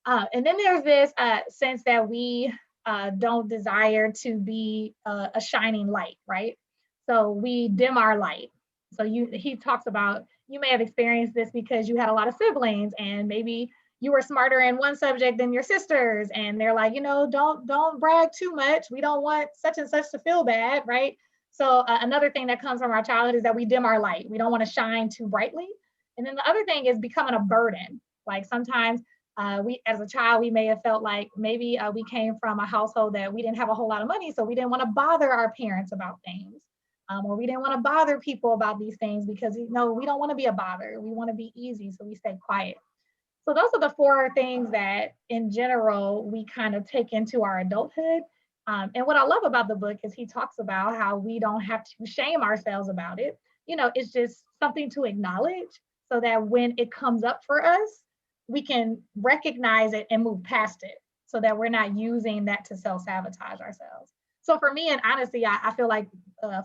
And then there's this sense that we don't desire to be a shining light, right? So we dim our light. So he talks about, you may have experienced this because you had a lot of siblings and maybe you were smarter in one subject than your sisters. And they're like, you know, don't brag too much. We don't want such and such to feel bad, right? So another thing that comes from our childhood is that we dim our light. We don't want to shine too brightly. And then the other thing is becoming a burden. Like sometimes we, as a child, we may have felt like maybe we came from a household that we didn't have a whole lot of money. So we didn't want to bother our parents about things. Or we didn't want to bother people about these things because, you know, we don't want to be a bother. We want to be easy, so we stay quiet. So those are the 4 things that, in general, we kind of take into our adulthood. And what I love about the book is he talks about how we don't have to shame ourselves about it. You know, it's just something to acknowledge so that when it comes up for us, we can recognize it and move past it so that we're not using that to self-sabotage ourselves. So for me, and honestly, I feel like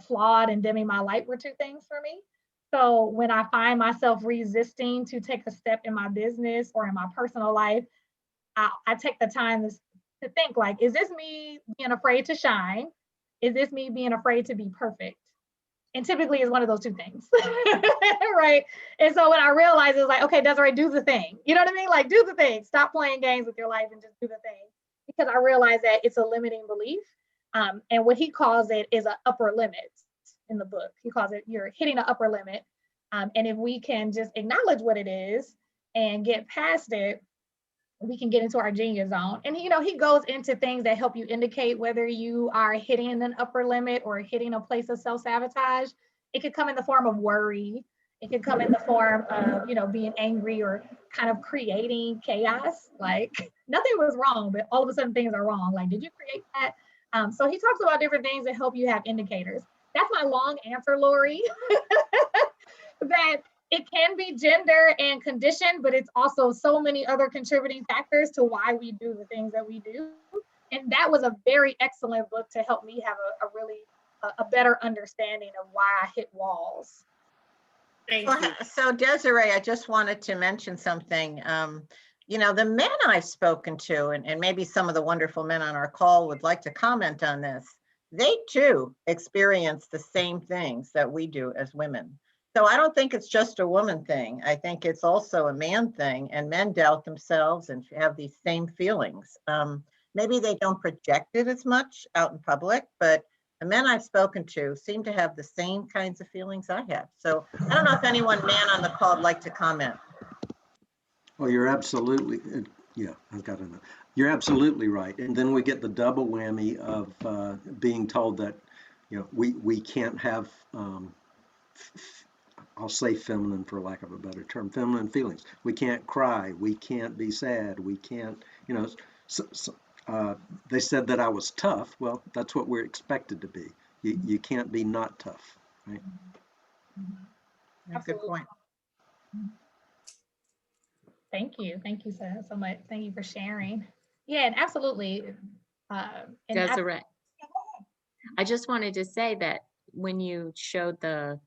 flawed and dimming my light were 2 things for me. So when I find myself resisting to take a step in my business or in my personal life, I take the time to think like, is this me being afraid to shine? Is this me being afraid to be perfect? And typically it's one of those 2 things, right? And so when I realized it was like, okay, Desiree, do the thing. You know what I mean? Like, do the thing. Stop playing games with your life and just do the thing. Because I realized that it's a limiting belief. And what he calls it is an upper limit in the book. He calls it, you're hitting an upper limit. And if we can just acknowledge what it is and get past it, we can get into our genius zone. And, you know, he goes into things that help you indicate whether you are hitting an upper limit or hitting a place of self-sabotage. it could come in the form of worry. It could come in the form of, being angry or kind of creating chaos. Like nothing was wrong, but all of a sudden things are wrong. Like, did you create that? So he talks about different things that help you have indicators. That's my long answer, Lori. That it can be gender and condition, but it's also so many other contributing factors to why we do the things that we do. And that was a very excellent book to help me have a really better understanding of why I hit walls. Thank you. So Desiree, I just wanted to mention something. The men I've spoken to, and maybe some of the wonderful men on our call would like to comment on this. They too experience the same things that we do as women. So I don't think it's just a woman thing. I think it's also a man thing, and men doubt themselves and have these same feelings. Maybe they don't project it as much out in public, but the men I've spoken to seem to have the same kinds of feelings I have. So I don't know if anyone man on the call would like to comment. Well, you're absolutely, yeah, I've got enough. You're absolutely right. And then we get the double whammy of being told that, we can't have, I'll say feminine for lack of a better term, feminine feelings. We can't cry. We can't be sad. We can't, they said that I was tough. Well, that's what we're expected to be. You can't be not tough, right? Good point. Thank you so much. Thank you for sharing. Yeah, and absolutely. Desiree, I just wanted to say that when you showed the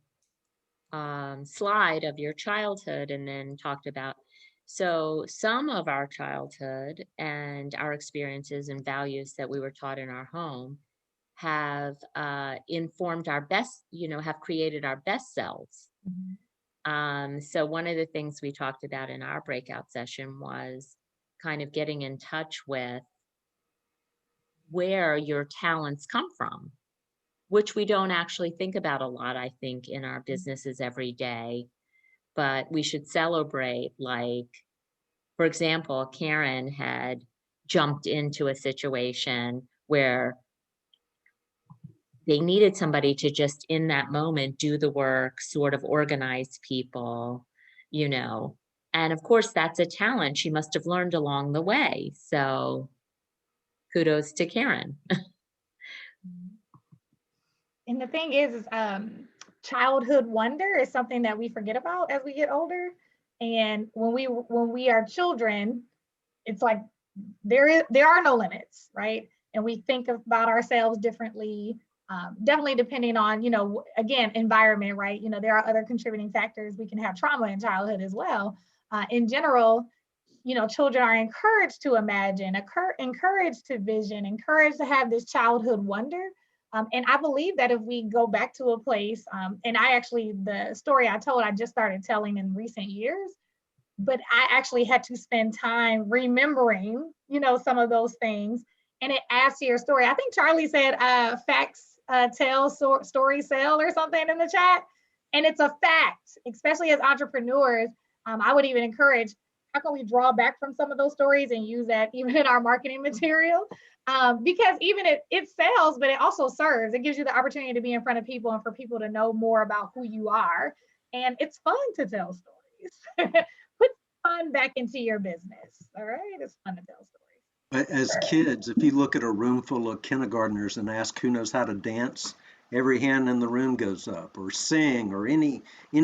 slide of your childhood and then talked about, so some of our childhood and our experiences and values that we were taught in our home have informed our best, have created our best selves. So one of the things we talked about in our breakout session was kind of getting in touch with where your talents come from, which we don't actually think about a lot, I think, in our businesses every day. But we should celebrate, like, for example, Karen had jumped into a situation where they needed somebody to just in that moment do the work, sort of organize people, and of course that's a talent she must have learned along the way. So kudos to Karen. And the thing is childhood wonder is something that we forget about as we get older. And when we are children, it's like there are no limits, right? And we think about ourselves differently. Definitely depending on, again, environment, right? There are other contributing factors. We can have trauma in childhood as well. In general, children are encouraged to imagine, encouraged to vision, encouraged to have this childhood wonder. And I believe that if we go back to a place, and the story I told, I just started telling in recent years, but I actually had to spend time remembering, some of those things. And it adds to your story. I think Charlie said facts tell, stories sell or something in the chat. And it's a fact, especially as entrepreneurs. I would even encourage, how can we draw back from some of those stories and use that even in our marketing material? Because even it sells, but it also serves. It gives you the opportunity to be in front of people and for people to know more about who you are. And it's fun to tell stories. Put fun back into your business. All right, it's fun to tell stories. As kids, if you look at a room full of kindergartners and ask who knows how to dance, every hand in the room goes up, or sing, or any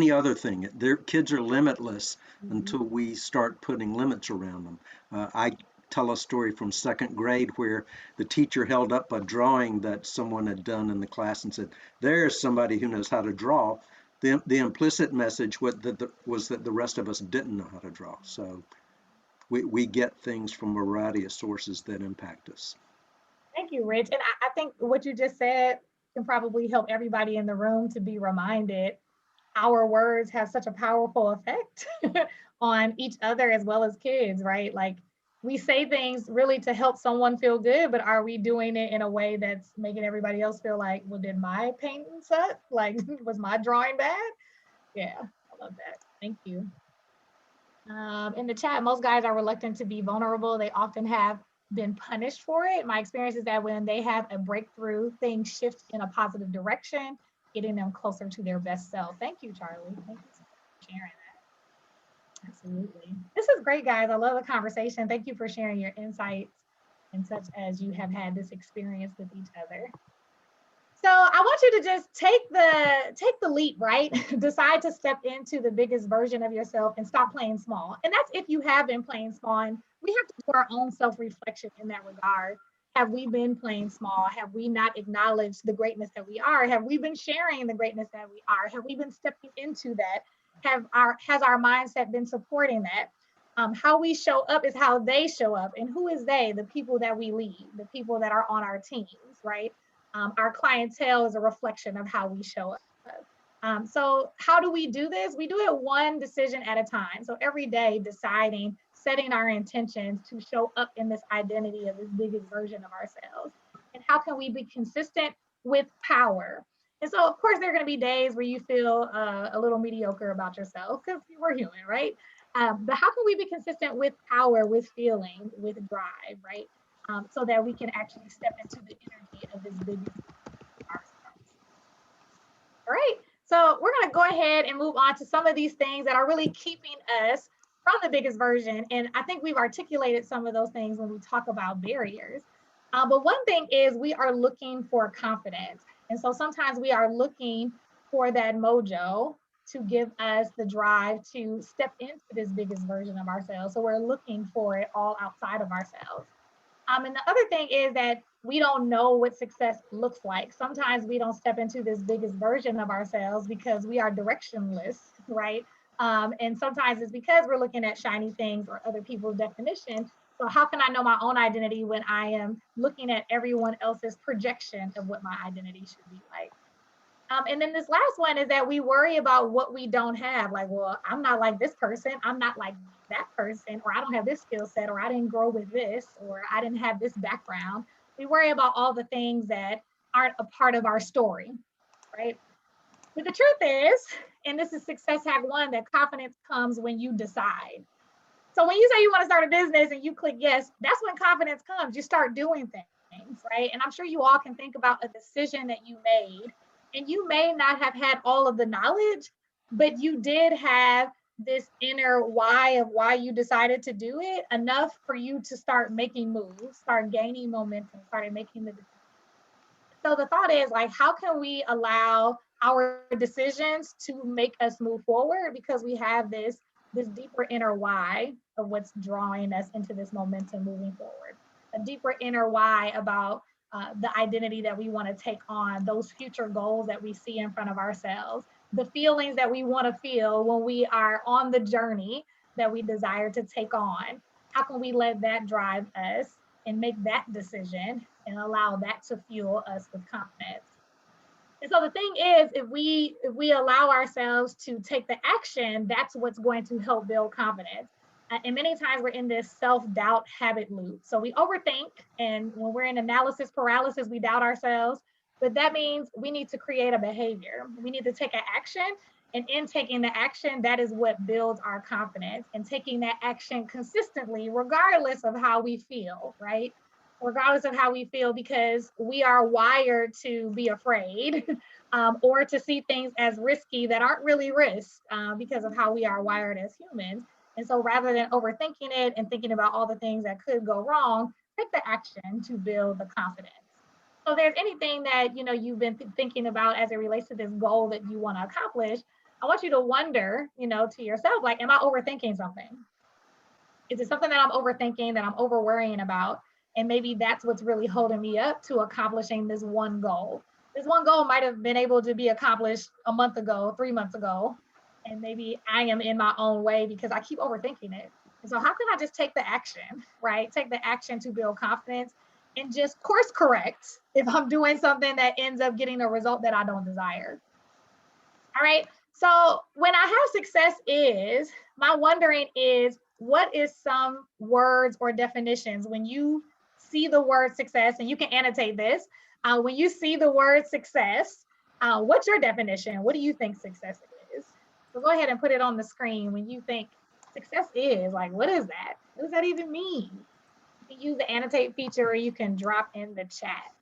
other thing. Their kids are limitless until we start putting limits around them. I tell a story from second grade where the teacher held up a drawing that someone had done in the class and said, "There's somebody who knows how to draw." The implicit message was that the rest of us didn't know how to draw. So we get things from a variety of sources that impact us. Thank you, Rich. And I think what you just said can probably help everybody in the room to be reminded our words have such a powerful effect on each other as well as kids, right? Like we say things really to help someone feel good, but are we doing it in a way that's making everybody else feel like, well, did my painting suck? Like, was my drawing bad? Yeah, I love that. Thank you. In the chat, most guys are reluctant to be vulnerable. They often have been punished for it. My experience is that when they have a breakthrough, things shift in a positive direction. getting them closer to their best self. Thank you, Charlie. Thank you for sharing that. Absolutely. This is great, guys. I love the conversation. Thank you for sharing your insights and such as you have had this experience with each other. So I want you to just take the leap, right? Decide to step into the biggest version of yourself and stop playing small. And that's if you have been playing small. And we have to do our own self-reflection in that regard. Have we been playing small? Have we not acknowledged the greatness that we are? Have we been sharing the greatness that we are? Have we been stepping into that? Has our mindset been supporting that? How we show up is how they show up. And who is they? The people that we lead, the people that are on our teams, right? Our clientele is a reflection of how we show up. So how do we do this? We do it one decision at a time. So every day deciding, setting our intentions to show up in this identity of this biggest version of ourselves. And how can we be consistent with power? And so of course, there are going to be days where you feel a little mediocre about yourself because we're human, right? But how can we be consistent with power, with feeling, with drive, right? So that we can actually step into the energy of this biggest ourselves. All right, so we're going to go ahead and move on to some of these things that are really keeping us from the biggest version. And I think we've articulated some of those things when we talk about barriers. But one thing is we are looking for confidence. And so sometimes we are looking for that mojo to give us the drive to step into this biggest version of ourselves. So we're looking for it all outside of ourselves. And the other thing is that we don't know what success looks like. Sometimes we don't step into this biggest version of ourselves because we are directionless, right? And sometimes it's because we're looking at shiny things or other people's definition. So how can I know my own identity when I am looking at everyone else's projection of what my identity should be like? And then this last one is that we worry about what we don't have. Like, well, I'm not like this person. I'm not like that person, or I don't have this skill set, or I didn't grow with this, or I didn't have this background. We worry about all the things that aren't a part of our story, right? But the truth is, and this is success hack 1, that confidence comes when you decide. So when you say you want to start a business and you click yes, that's when confidence comes. You start doing things, right? And I'm sure you all can think about a decision that you made, and you may not have had all of the knowledge, but you did have this inner why of why you decided to do it, enough for you to start making moves, start gaining momentum, started making the decision. So the thought is, like, how can we allow our decisions to make us move forward, because we have this deeper inner why of what's drawing us into this momentum moving forward, a deeper inner why about the identity that we want to take on, those future goals that we see in front of ourselves, the feelings that we want to feel when we are on the journey that we desire to take on. How can we let that drive us and make that decision and allow that to fuel us with confidence? And so the thing is, if we allow ourselves to take the action, that's what's going to help build confidence. And many times we're in this self-doubt habit loop. So we overthink, and when we're in analysis paralysis, we doubt ourselves. But that means we need to create a behavior. We need to take an action. And in taking the action, that is what builds our confidence, and taking that action consistently, regardless of how we feel, right? Regardless of how we feel, because we are wired to be afraid or to see things as risky that aren't really risks because of how we are wired as humans. And so rather than overthinking it and thinking about all the things that could go wrong, take the action to build the confidence. So if there's anything that you've been thinking about as it relates to this goal that you want to accomplish, I want you to wonder, to yourself, like, am I overthinking something? Is it something that I'm overthinking, that I'm over worrying about? And maybe that's what's really holding me up to accomplishing this one goal. This one goal might have been able to be accomplished a month ago, 3 months ago. And maybe I am in my own way because I keep overthinking it. And so how can I just take the action, right? Take the action to build confidence and just course correct if I'm doing something that ends up getting a result that I don't desire. All right. So when I have success is, my wondering is, what is some words or definitions when you see the word success, and you can annotate this, when you see the word success, what's your definition? What do you think success is? So go ahead and put it on the screen. When you think success is, like, what is that? What does that even mean? You can use the annotate feature, or you can drop in the chat.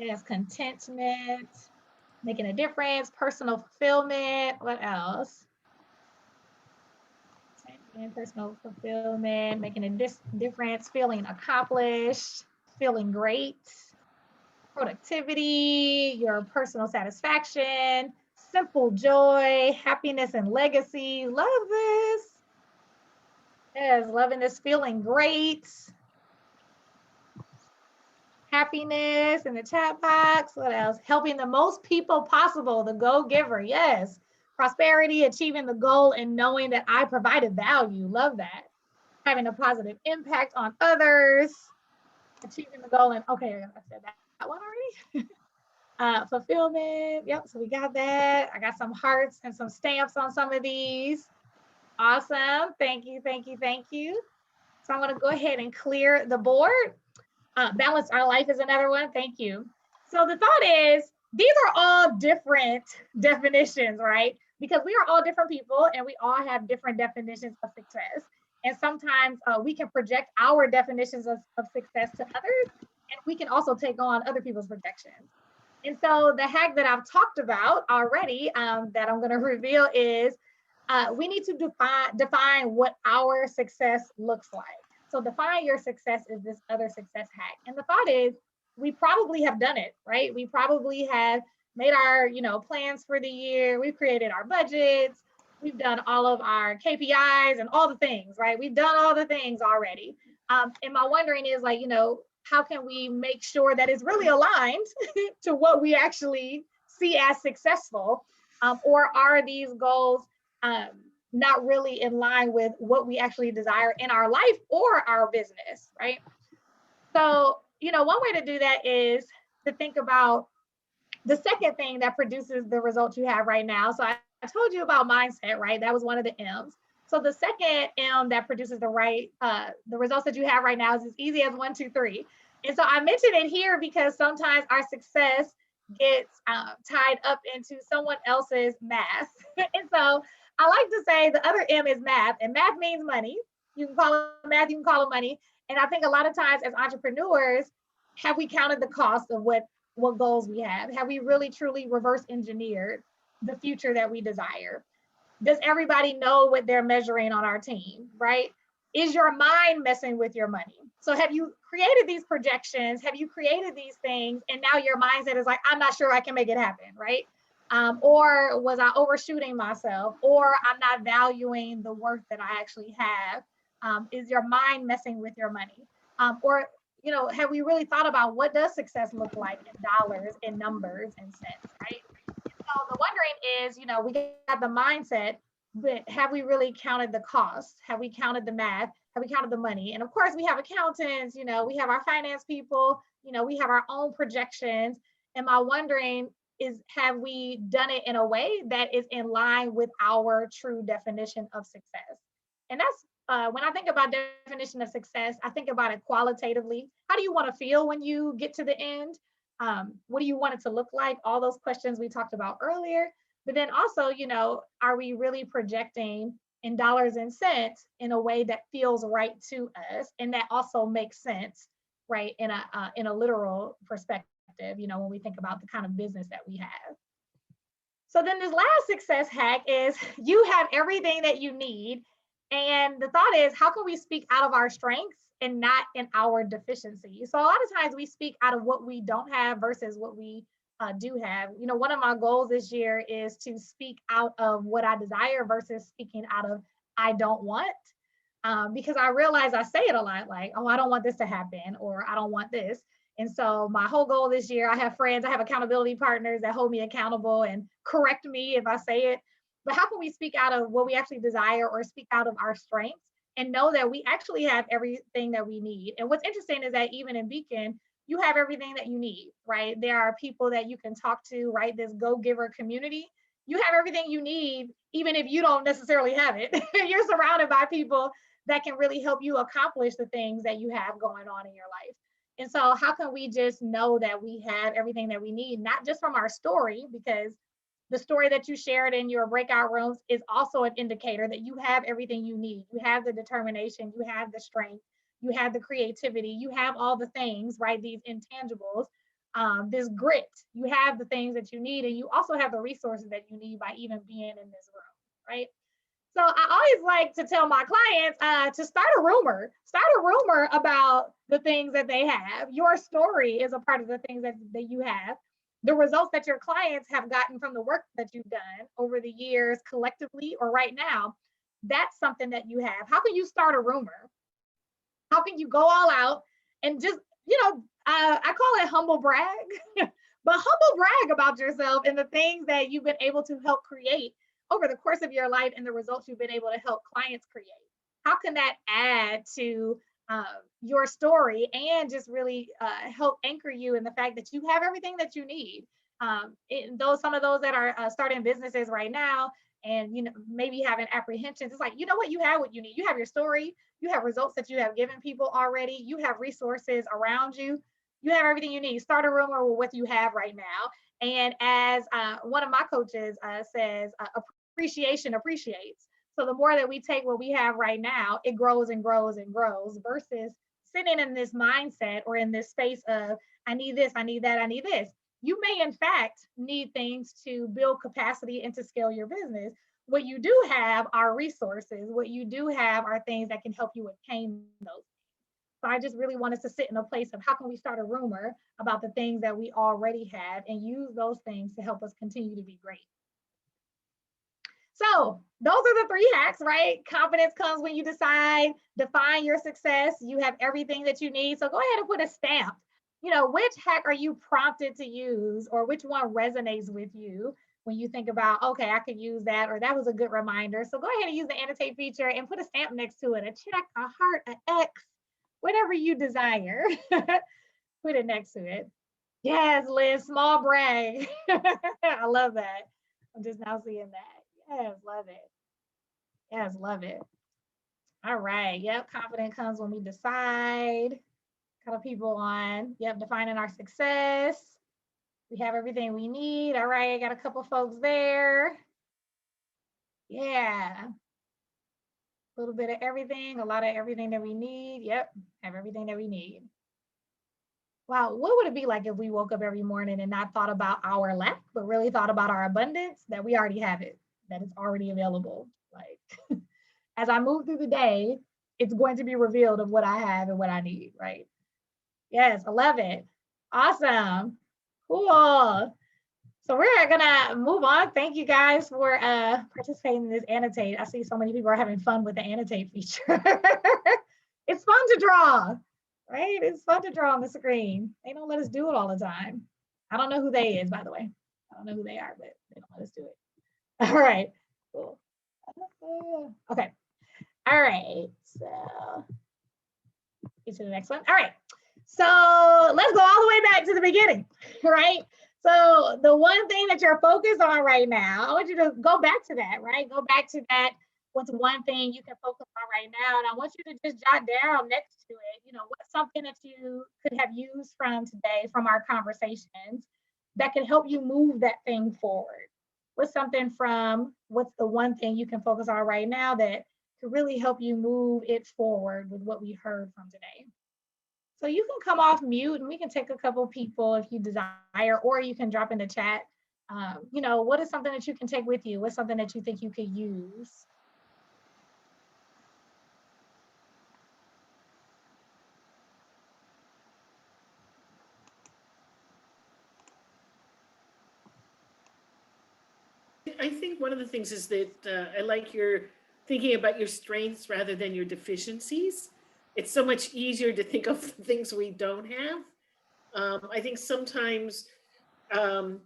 Yes, contentment, making a difference, personal fulfillment. What else? Contentment, personal fulfillment, making a difference, feeling accomplished, feeling great, productivity, your personal satisfaction, simple joy, happiness and legacy. Love this. Yes, loving this, feeling great. Happiness in the chat box. What else? Helping the most people possible, the go-giver. Yes. Prosperity, achieving the goal, and knowing that I provided value. Love that. Having a positive impact on others, achieving the goal, and okay, I said that one already. Fulfillment. Yep, so we got that. I got some hearts and some stamps on some of these. Awesome. Thank you, thank you, thank you. So I'm going to go ahead and clear the board. Balance our life is another one. Thank you. So the thought is, these are all different definitions, right? Because we are all different people and we all have different definitions of success. And sometimes we can project our definitions of success to others, and we can also take on other people's projections. And so the hack that I've talked about already that I'm going to reveal is we need to define what our success looks like. So define your success is this other success hack. And the thought is we probably have done it, right? We probably have made our, plans for the year. We've created our budgets. We've done all of our KPIs and all the things, right? We've done all the things already. And my wondering is like, how can we make sure that it's really aligned to what we actually see as successful? Or are these goals not really in line with what we actually desire in our life or our business, right? So, one way to do that is to think about the second thing that produces the results you have right now. So I told you about mindset, right? That was one of the M's. So the second M that produces the results that you have right now is as easy as 1, 2, 3. And so I mentioned it here because sometimes our success gets tied up into someone else's math. And so I like to say the other M is math, and math means money. You can call it math, you can call it money. And I think a lot of times as entrepreneurs, have we counted the cost of what goals we have? Have we really truly reverse engineered the future that we desire? Does everybody know what they're measuring on our team, right? Is your mind messing with your money? So have you created these projections? Have you created these things? And now your mindset is like, I'm not sure I can make it happen, right? Or was I overshooting myself? Or I'm not valuing the worth that I actually have? Is your mind messing with your money? Or have we really thought about what does success look like in dollars, in numbers, and cents, right? So the wondering is, we got the mindset, but have we really counted the cost? Have we counted the math? Have we counted the money? And of course, we have accountants, we have our finance people, we have our own projections. And my wondering is, have we done it in a way that is in line with our true definition of success? And that's when I think about definition of success, I think about it qualitatively. How do you want to feel when you get to the end? What do you want it to look like? All those questions we talked about earlier. But then also, are we really projecting in dollars and cents in a way that feels right to us and that also makes sense, right, in a literal perspective, when we think about the kind of business that we have. So then this last success hack is you have everything that you need. And the thought is, how can we speak out of our strengths and not in our deficiency? So a lot of times we speak out of what we don't have versus what we do have. One of my goals this year is to speak out of what I desire versus speaking out of I don't want. Because I realize I say it a lot, like, oh, I don't want this to happen, or I don't want this. And so my whole goal this year, I have friends, I have accountability partners that hold me accountable and correct me if I say it. But how can we speak out of what we actually desire or speak out of our strengths and know that we actually have everything that we need? And what's interesting is that even in Beacon, you have everything that you need, right? There are people that you can talk to, right? This go-giver community. You have everything you need, even if you don't necessarily have it. You're surrounded by people that can really help you accomplish the things that you have going on in your life. And so how can we just know that we have everything that we need, not just from our story, because the story that you shared in your breakout rooms is also an indicator that you have everything you need. You have the determination, you have the strength, you have the creativity, you have all the things, right? These intangibles. this grit. You have the things that you need, and you also have the resources that you need by even being in this room, right? So I always like to tell my clients to start a rumor about the things that they have. Your story is a part of the things that you have. The results that your clients have gotten from the work that you've done over the years collectively or right now, that's something that you have. How can you start a rumor? How can you go all out and just, I call it humble brag, but humble brag about yourself and the things that you've been able to help create over the course of your life and the results you've been able to help clients create. How can that add to your story and just really help anchor you in the fact that you have everything that you need? Some of those that are starting businesses right now and maybe having apprehensions, it's like, you know what, you have what you need. You have your story, you have results that you have given people already, you have resources around you, you have everything you need. Start a rumor with what you have right now. And as one of my coaches says, appreciation appreciates. So the more that we take what we have right now, it grows and grows and grows versus sitting in this mindset or in this space of, I need this, I need that, I need this. You may in fact need things to build capacity and to scale your business. What you do have are resources. What you do have are things that can help you attain those. So I just really want us to sit in a place of how can we start a rumor about the things that we already have and use those things to help us continue to be great. So those are the 3 hacks, right? Confidence comes when you decide, define your success. You have everything that you need. So go ahead and put a stamp. Which hack are you prompted to use, or which one resonates with you when you think about, okay, I could use that, or that was a good reminder. So go ahead and use the annotate feature and put a stamp next to it, a check, a heart, an X, whatever you desire. Put it next to it. Yes, Liz, small brag. I love that. I'm just now seeing that. Yes, love it. Yes, love it. All right. Yep. Confidence comes when we decide. Couple people on. Yep. Defining our success. We have everything we need. All right. I got a couple folks there. Yeah. A little bit of everything. A lot of everything that we need. Yep. Have everything that we need. Wow. What would it be like if we woke up every morning and not thought about our lack, but really thought about our abundance, that we already have it, that it's already available? Like, as I move through the day, it's going to be revealed of what I have and what I need, right? Yes, I love it. Awesome. Cool. So we're gonna move on. Thank you guys for participating in this annotate. I see so many people are having fun with the annotate feature. It's fun to draw, right? It's fun to draw on the screen. They don't let us do it all the time. I don't know who they is, by the way. I don't know who they are, but they don't let us do it. All right, cool. Okay. All right, so get to the next one. All right, so let's go all the way back to the beginning, right? So the one thing that you're focused on right now, I want you to go back to that, right? Go back to that. What's one thing you can focus on right now? And I want you to just jot down next to it, what's something that you could have used from today, from our conversations, that can help you move that thing forward. What's the one thing you can focus on right now that could really help you move it forward with what we heard from today? So you can come off mute and we can take a couple people if you desire, or you can drop in the chat. What is something that you can take with you? What's something that you think you could use? I think one of the things is that I like your thinking about your strengths rather than your deficiencies. It's so much easier to think of things we don't have. I think sometimes I'm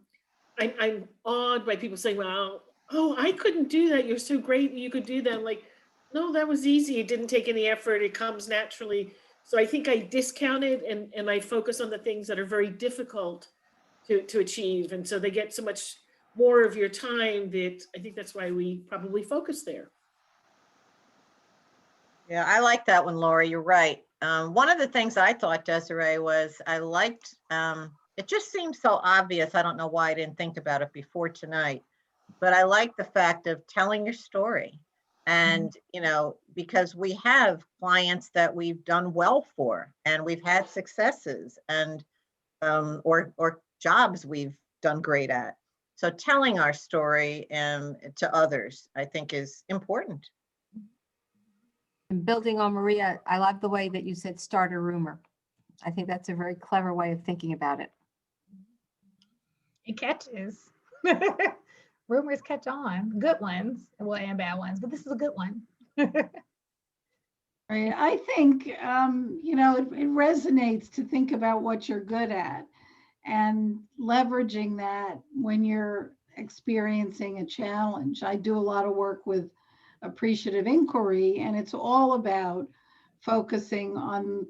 awed by people saying, well, oh, I couldn't do that. You're so great. You could do that. I'm like, no, that was easy. It didn't take any effort. It comes naturally. So I think I discount it and I focus on the things that are very difficult to achieve. And so they get so much more of your time that I think that's why we probably focus there. Yeah, I like that one, Lori. You're right. One of the things I thought, Desiree, was I liked, it just seems so obvious. I don't know why I didn't think about it before tonight, but I like the fact of telling your story. And, because we have clients that we've done well for and we've had successes. And or jobs we've done great at. So telling our story to others, I think, is important. And building on Maria, I love the way that you said start a rumor. I think that's a very clever way of thinking about it. It catches. Rumors catch on, good ones, well, and bad ones, but this is a good one. Right. I think, you know, it resonates to think about what you're good at and leveraging that when you're experiencing a challenge. I do a lot of work with appreciative inquiry, and it's all about focusing on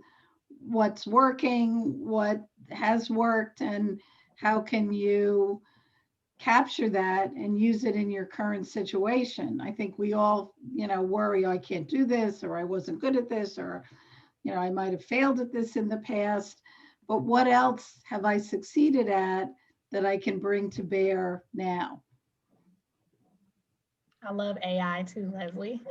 what's working, what has worked, and how can you capture that and use it in your current situation. I think we all, you know, worry, I can't do this, or I wasn't good at this, or, you know, I might have failed at this in the past, but what else have I succeeded at that I can bring to bear now? I love AI too, Leslie.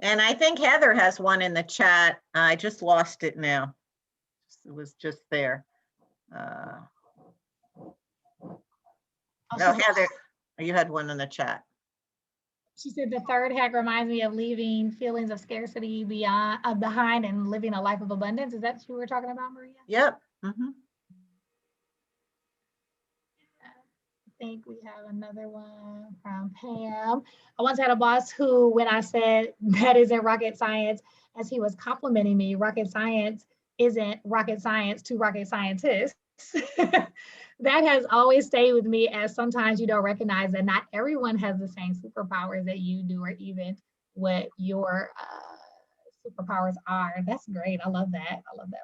And I think Heather has one in the chat. I just lost it now. It was just there. No, Heather, you had one in the chat. She said the third hack reminds me of leaving feelings of scarcity behind and living a life of abundance. Is that what you were talking about, Maria? Yep. I think we have another one from Pam. I once had a boss who, when I said that isn't rocket science, as he was complimenting me, rocket science isn't rocket science to rocket scientists. That has always stayed with me, as sometimes you don't recognize that not everyone has the same superpowers that you do, or even what your superpowers are. That's great. I love that. I love that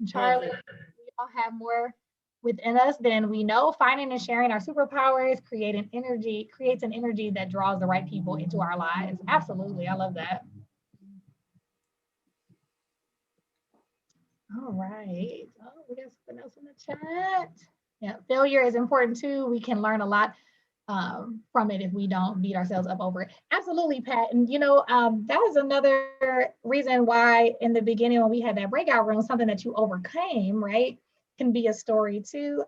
line. Charlie, we all have more within us than we know. Finding and sharing our superpowers creates an energy that draws the right people into our lives. Absolutely. I love that. All right. Oh, we got something else in the chat. Yeah, failure is important too. We can learn a lot from it if we don't beat ourselves up over it. Absolutely, Pat. And you know, that was another reason why in the beginning when we had that breakout room, something that you overcame, right, can be a story too.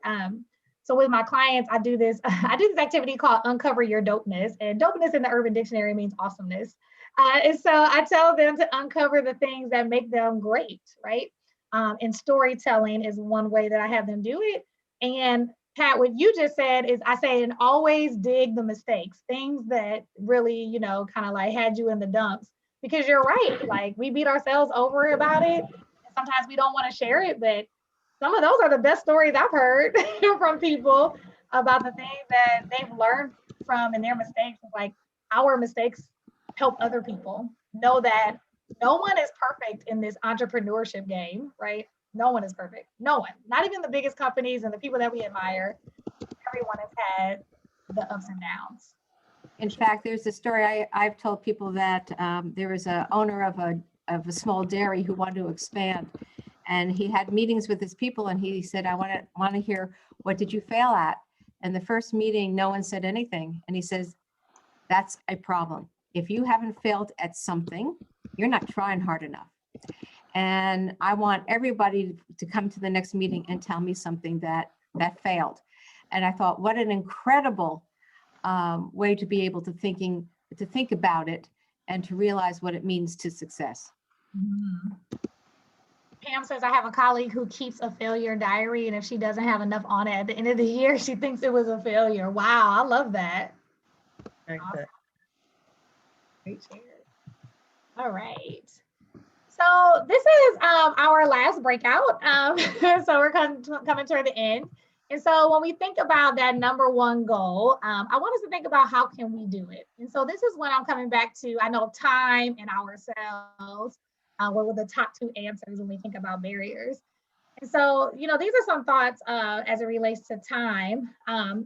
So with my clients, I do this activity called Uncover Your Dopeness. And dopeness in the Urban Dictionary means awesomeness. And so I tell them to uncover the things that make them great, right? And storytelling is one way that I have them do it. And Pat, what you just said is I say, and always dig the mistakes, things that really, you know, kind of like had you in the dumps, because you're right. Like we beat ourselves over about it. Sometimes we don't want to share it, but some of those are the best stories I've heard from people about the things that they've learned from and their mistakes. Like our mistakes help other people know that no one is perfect in this entrepreneurship game, right? No one is perfect. No one, not even the biggest companies and the people that we admire. Everyone has had the ups and downs. In fact, there's a story I've told people that there was an owner of a small dairy who wanted to expand, and he had meetings with his people, and he said, I want to hear, what did you fail at? And the first meeting, no one said anything. And he says, that's a problem. If you haven't failed at something, you're not trying hard enough. And I want everybody to come to the next meeting and tell me something that failed. And I thought, what an incredible way to be able to think about it and to realize what it means to success. Mm-hmm. Pam says, I have a colleague who keeps a failure diary, and if she doesn't have enough on it at the end of the year, she thinks it was a failure. Wow, I love that. Awesome. Great share. All right. So this is our last breakout. So we're coming toward the end. And so when we think about that number one goal, I want us to think about how can we do it? And so this is when I'm coming back to, I know time and ourselves were the top two answers when we think about barriers. And so, you know, these are some thoughts as it relates to time.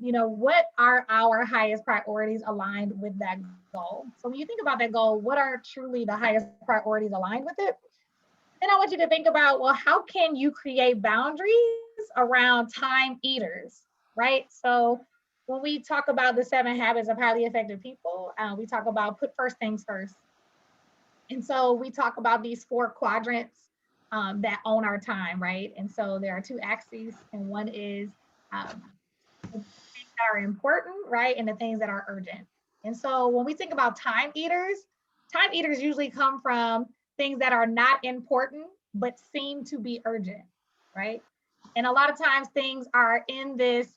You know, what are our highest priorities aligned with that goal? So when you think about that goal, what are truly the highest priorities aligned with it? Then I want you to think about, well, how can you create boundaries around time eaters, right? So when we talk about the 7 habits of highly effective people, we talk about put first things first. And so we talk about these 4 quadrants that own our time, right? And so there are two axes, and one is the things that are important, right? And the things that are urgent. And so when we think about time eaters usually come from things that are not important, but seem to be urgent, right? And a lot of times things are in this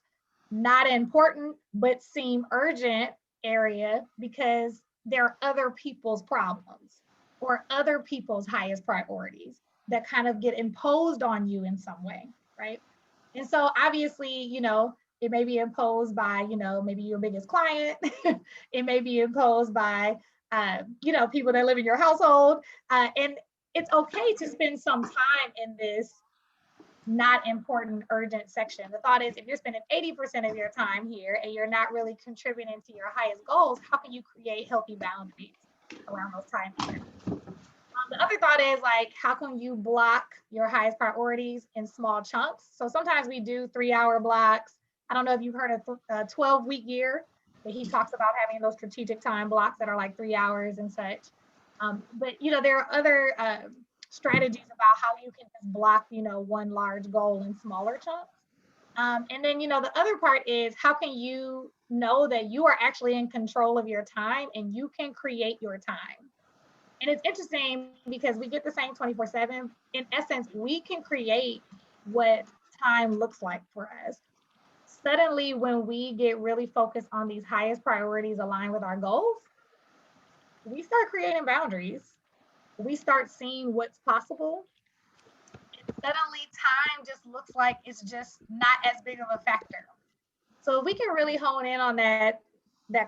not important, but seem urgent area because they're other people's problems or other people's highest priorities that kind of get imposed on you in some way, right? And so obviously, it may be imposed by, maybe your biggest client. It may be imposed by, people that live in your household. And it's okay to spend some time in this not important, urgent section. The thought is, if you're spending 80% of your time here and you're not really contributing to your highest goals, how can you create healthy boundaries around those time periods? The other thought is like, how can you block your highest priorities in small chunks? So sometimes we do 3-hour blocks. I don't know if you've heard of a 12-week year, but he talks about having those strategic time blocks that are like 3 hours and such. But there are other strategies about how you can just block, one large goal in smaller chunks. And then, the other part is, how can you know that you are actually in control of your time and you can create your time? And it's interesting because we get the same 24/7. In essence, we can create what time looks like for us. Suddenly, when we get really focused on these highest priorities aligned with our goals, we start creating boundaries. We start seeing what's possible. And suddenly, time just looks like it's just not as big of a factor. So if we can really hone in on that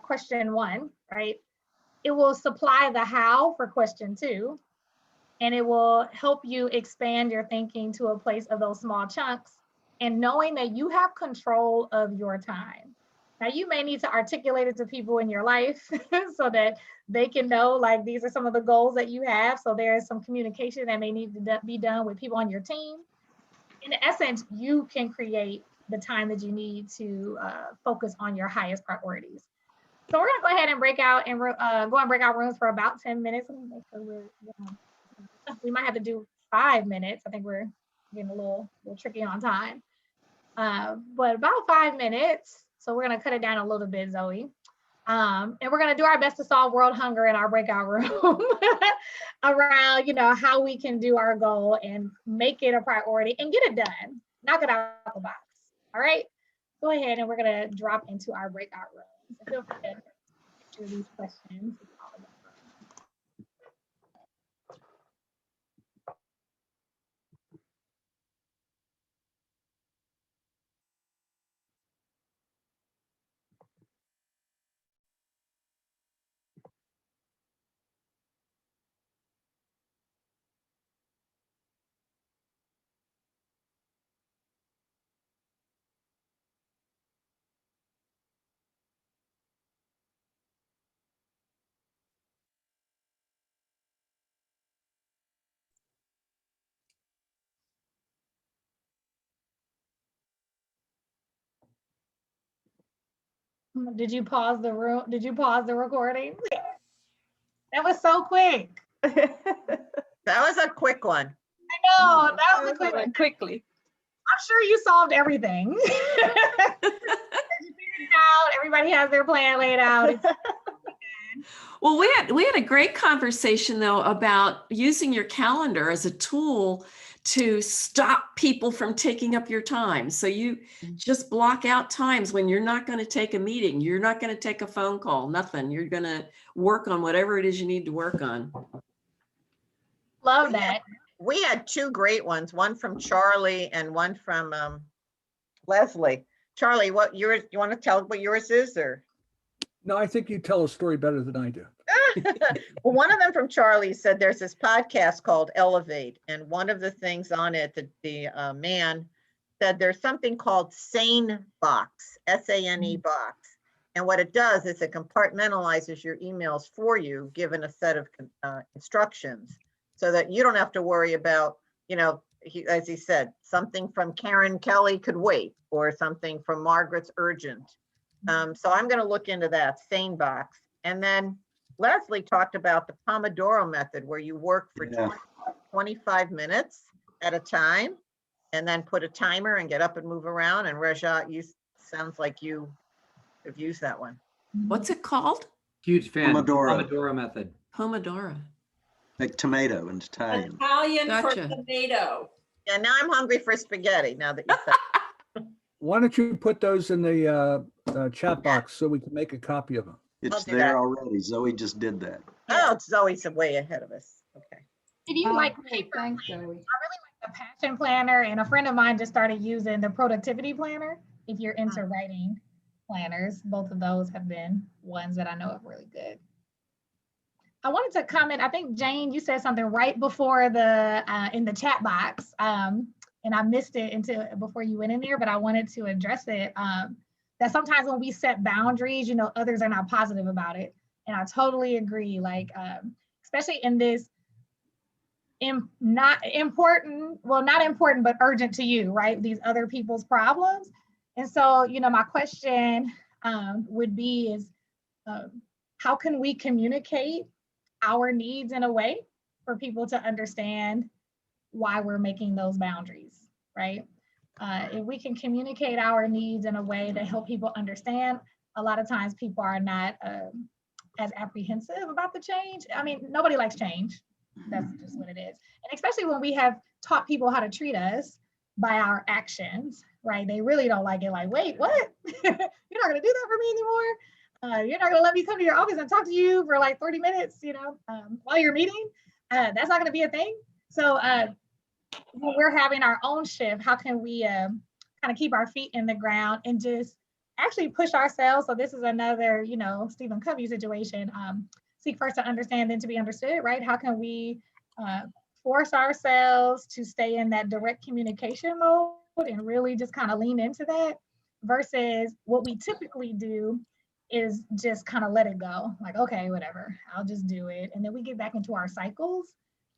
question one, right? It will supply the how for question 2, and it will help you expand your thinking to a place of those small chunks and knowing that you have control of your time. Now, you may need to articulate it to people in your life so that they can know, like, these are some of the goals that you have. So there is some communication that may need to be done with people on your team. In essence, you can create the time that you need to focus on your highest priorities. So we're gonna go ahead and break out and go and break out rooms for about 10 minutes. Make sure we might have to do 5 minutes. I think we're getting a little tricky on time. But about 5 minutes. So we're gonna cut it down a little bit, Zoe. And we're gonna do our best to solve world hunger in our breakout room around, how we can do our goal and make it a priority and get it done. Knock it out of the box. All right. Go ahead and we're gonna drop into our breakout room. So feel free to answer these questions. Did you pause the room? Did you pause the recording? That was so quick. That was a quick one. I know, that was a quick one. Quickly. I'm sure you solved everything. You figured it out. Everybody has their plan laid out. Well, we had a great conversation though about using your calendar as a tool to stop people from taking up your time. So you just block out times when you're not going to take a meeting, you're not going to take a phone call, nothing. You're going to work on whatever it is you need to work on. Love that. We had 2 great ones, one from Charlie and one from Leslie. Charlie, you want to tell what yours is, or? No, I think you tell a story better than I do. Well, one of them from Charlie said there's this podcast called Elevate, and one of the things on it, the man said there's something called Sane Box, S-A-N-E box. And what it does is it compartmentalizes your emails for you, given a set of instructions, so that you don't have to worry about, as he said, something from Karen Kelly could wait, or something from Margaret's urgent. So I'm going to look into that Sane Box. And then Leslie talked about the Pomodoro method, where you work for 25 minutes at a time, and then put a timer and get up and move around. And Rajat, you sounds like you have used that one. What's it called? Huge fan. Pomodoro. Pomodoro method. Pomodoro. Like tomato in Italian. Italian Gotcha. for tomato. Yeah, now I'm hungry for spaghetti now that you said. Why don't you put those in the chat box so we can make a copy of them? It's do there that. already. Zoe just did that. Oh, Zoe's way ahead of us. Okay. If you like Great, thanks, Zoe. I really like the passion planner, and a friend of mine just started using the productivity planner. If you're into writing planners, both of those have been ones that I know are really good. I wanted to comment, I think Jane, you said something right before the in the chat box, and I missed it until before you went in there, but I wanted to address it. That sometimes when we set boundaries, you know, others are not positive about it. And I totally agree, like, especially in this not important, but urgent to you, right? These other people's problems. And so, you know, my question would be is, how can we communicate our needs in a way for people to understand why we're making those boundaries, right? If we can communicate our needs in a way to help people understand, a lot of times people are not as apprehensive about the change. I mean, nobody likes change. That's just what it is. And especially when we have taught people how to treat us by our actions, right? They really don't like it. Like, wait, what? You're not gonna do that for me anymore? You're not gonna let me come to your office and talk to you for like 30 minutes, you know, while you're meeting? That's not gonna be a thing. So when we're having our own shift, how can we kind of keep our feet in the ground and just actually push ourselves? So this is another, you know, Stephen Covey situation. Seek first to understand, then to be understood, right? How can we force ourselves to stay in that direct communication mode and really just kind of lean into that, versus what we typically do is just kind of let it go. Like, okay, whatever, I'll just do it. And then we get back into our cycles.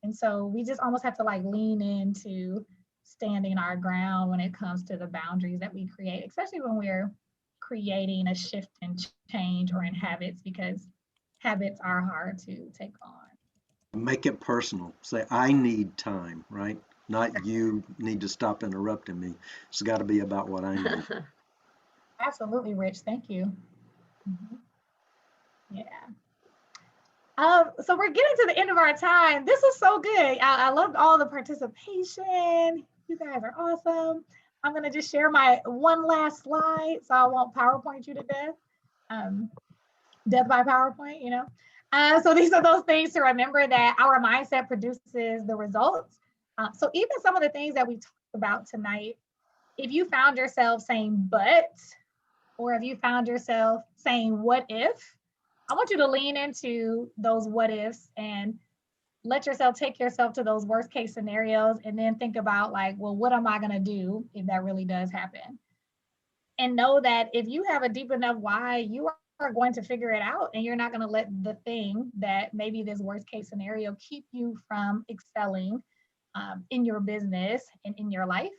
And so we just almost have to like lean into standing our ground when it comes to the boundaries that we create, especially when we're creating a shift and change or in habits, because habits are hard to take on. Make it personal. Say, I need time, right? Not you need to stop interrupting me. It's got to be about what I need. Absolutely, Rich. Thank you. Yeah. So we're getting to the end of our time. This was so good. I loved all the participation. You guys are awesome. I'm gonna just share my one last slide, so I won't PowerPoint you to death. Death by PowerPoint, you know. So these are those things to remember, that our mindset produces the results. So even some of the things that we talked about tonight, if you found yourself saying but, or if you found yourself saying what if, I want you to lean into those what ifs and let yourself take yourself to those worst case scenarios, and then think about like, well, what am I gonna do if that really does happen? And know that if you have a deep enough why, you are going to figure it out, and you're not gonna let the thing that maybe this worst case scenario keep you from excelling in your business and in your life.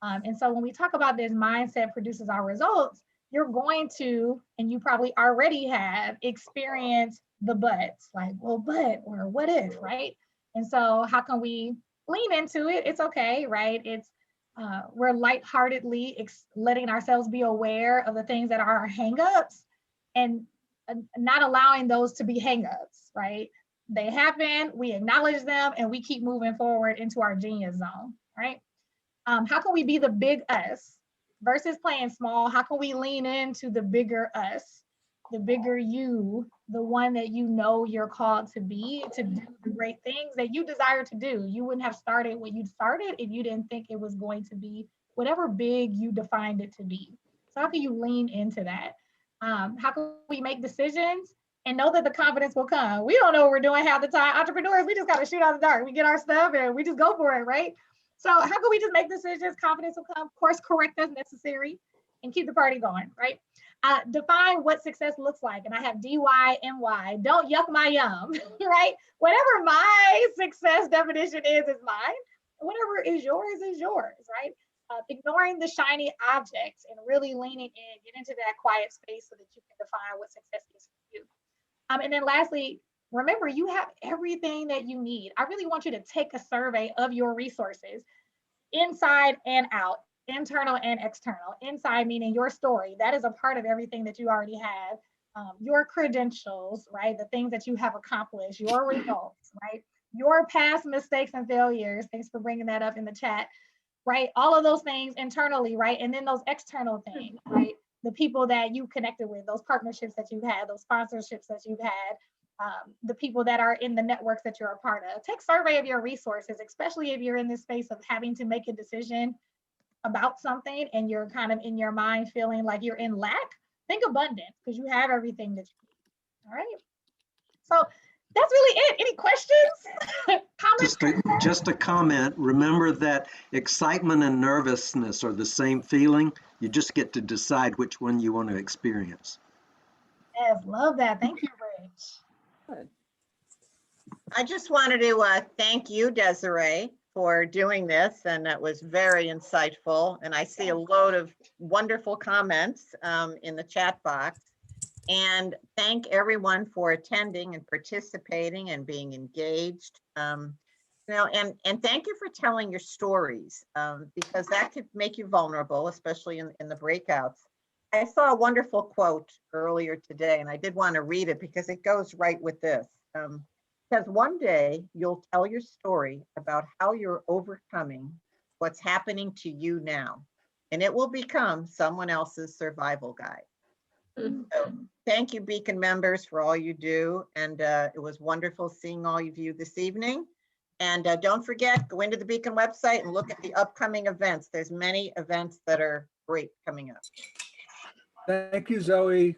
And so when we talk about this mindset produces our results, you're going to, and you probably already have experienced the buts, like, well, but, or what if, right? And so how can we lean into it? It's okay, right? It's, we're lightheartedly letting ourselves be aware of the things that are our hangups, and not allowing those to be hangups, right? They happen, we acknowledge them, and we keep moving forward into our genius zone, right? How can we be the big us versus playing small? How can we lean into the bigger us, the bigger you, the one that you know you're called to be, to do the great things that you desire to do? You wouldn't have started what you started if you didn't think it was going to be whatever big you defined it to be. So how can you lean into that? How can we make decisions and know that the confidence will come? We don't know what we're doing half the time. Entrepreneurs, we just got to shoot out the dark. We get our stuff and we just go for it, right? So how can we just make decisions? Confidence will come, course correct as necessary, and keep the party going, right? Define what success looks like. And I have DYMY, don't yuck my yum, right? Whatever my success definition is mine. Whatever is yours, right? Ignoring the shiny objects and really leaning in, get into that quiet space so that you can define what success is for you. And then lastly, remember, you have everything that you need. I really want you to take a survey of your resources. inside and out, internal and external. Inside meaning your story. That is a part of everything that you already have. Your credentials, right? The things that you have accomplished, your results, right? Your past mistakes and failures. Thanks for bringing that up in the chat, right? All of those things internally, right? And then those external things, right? The people that you connected with, those partnerships that you've had, those sponsorships that you've had, the people that are in the networks that you're a part of. Take survey of your resources, especially if you're in this space of having to make a decision about something and you're kind of in your mind feeling like you're in lack. Think abundance, because you have everything that you need. All right. So that's really it. Any questions? Comments? Just a comment. Remember that excitement and nervousness are the same feeling. You just get to decide which one you want to experience. Yes, love that. Thank you, Rich. I just wanted to thank you, Desiree, for doing this, and that was very insightful. And I see a load of wonderful comments in the chat box. And thank everyone for attending and participating and being engaged. And thank you for telling your stories, because that could make you vulnerable, especially in the breakouts. I saw a wonderful quote earlier today, and I did want to read it because it goes right with this. Because one day you'll tell your story about how you're overcoming what's happening to you now, and it will become someone else's survival guide. So thank you, Beacon members, for all you do. And it was wonderful seeing all of you this evening. And don't forget, go into the Beacon website and look at the upcoming events. There's many events that are great coming up. Thank you, Zoe.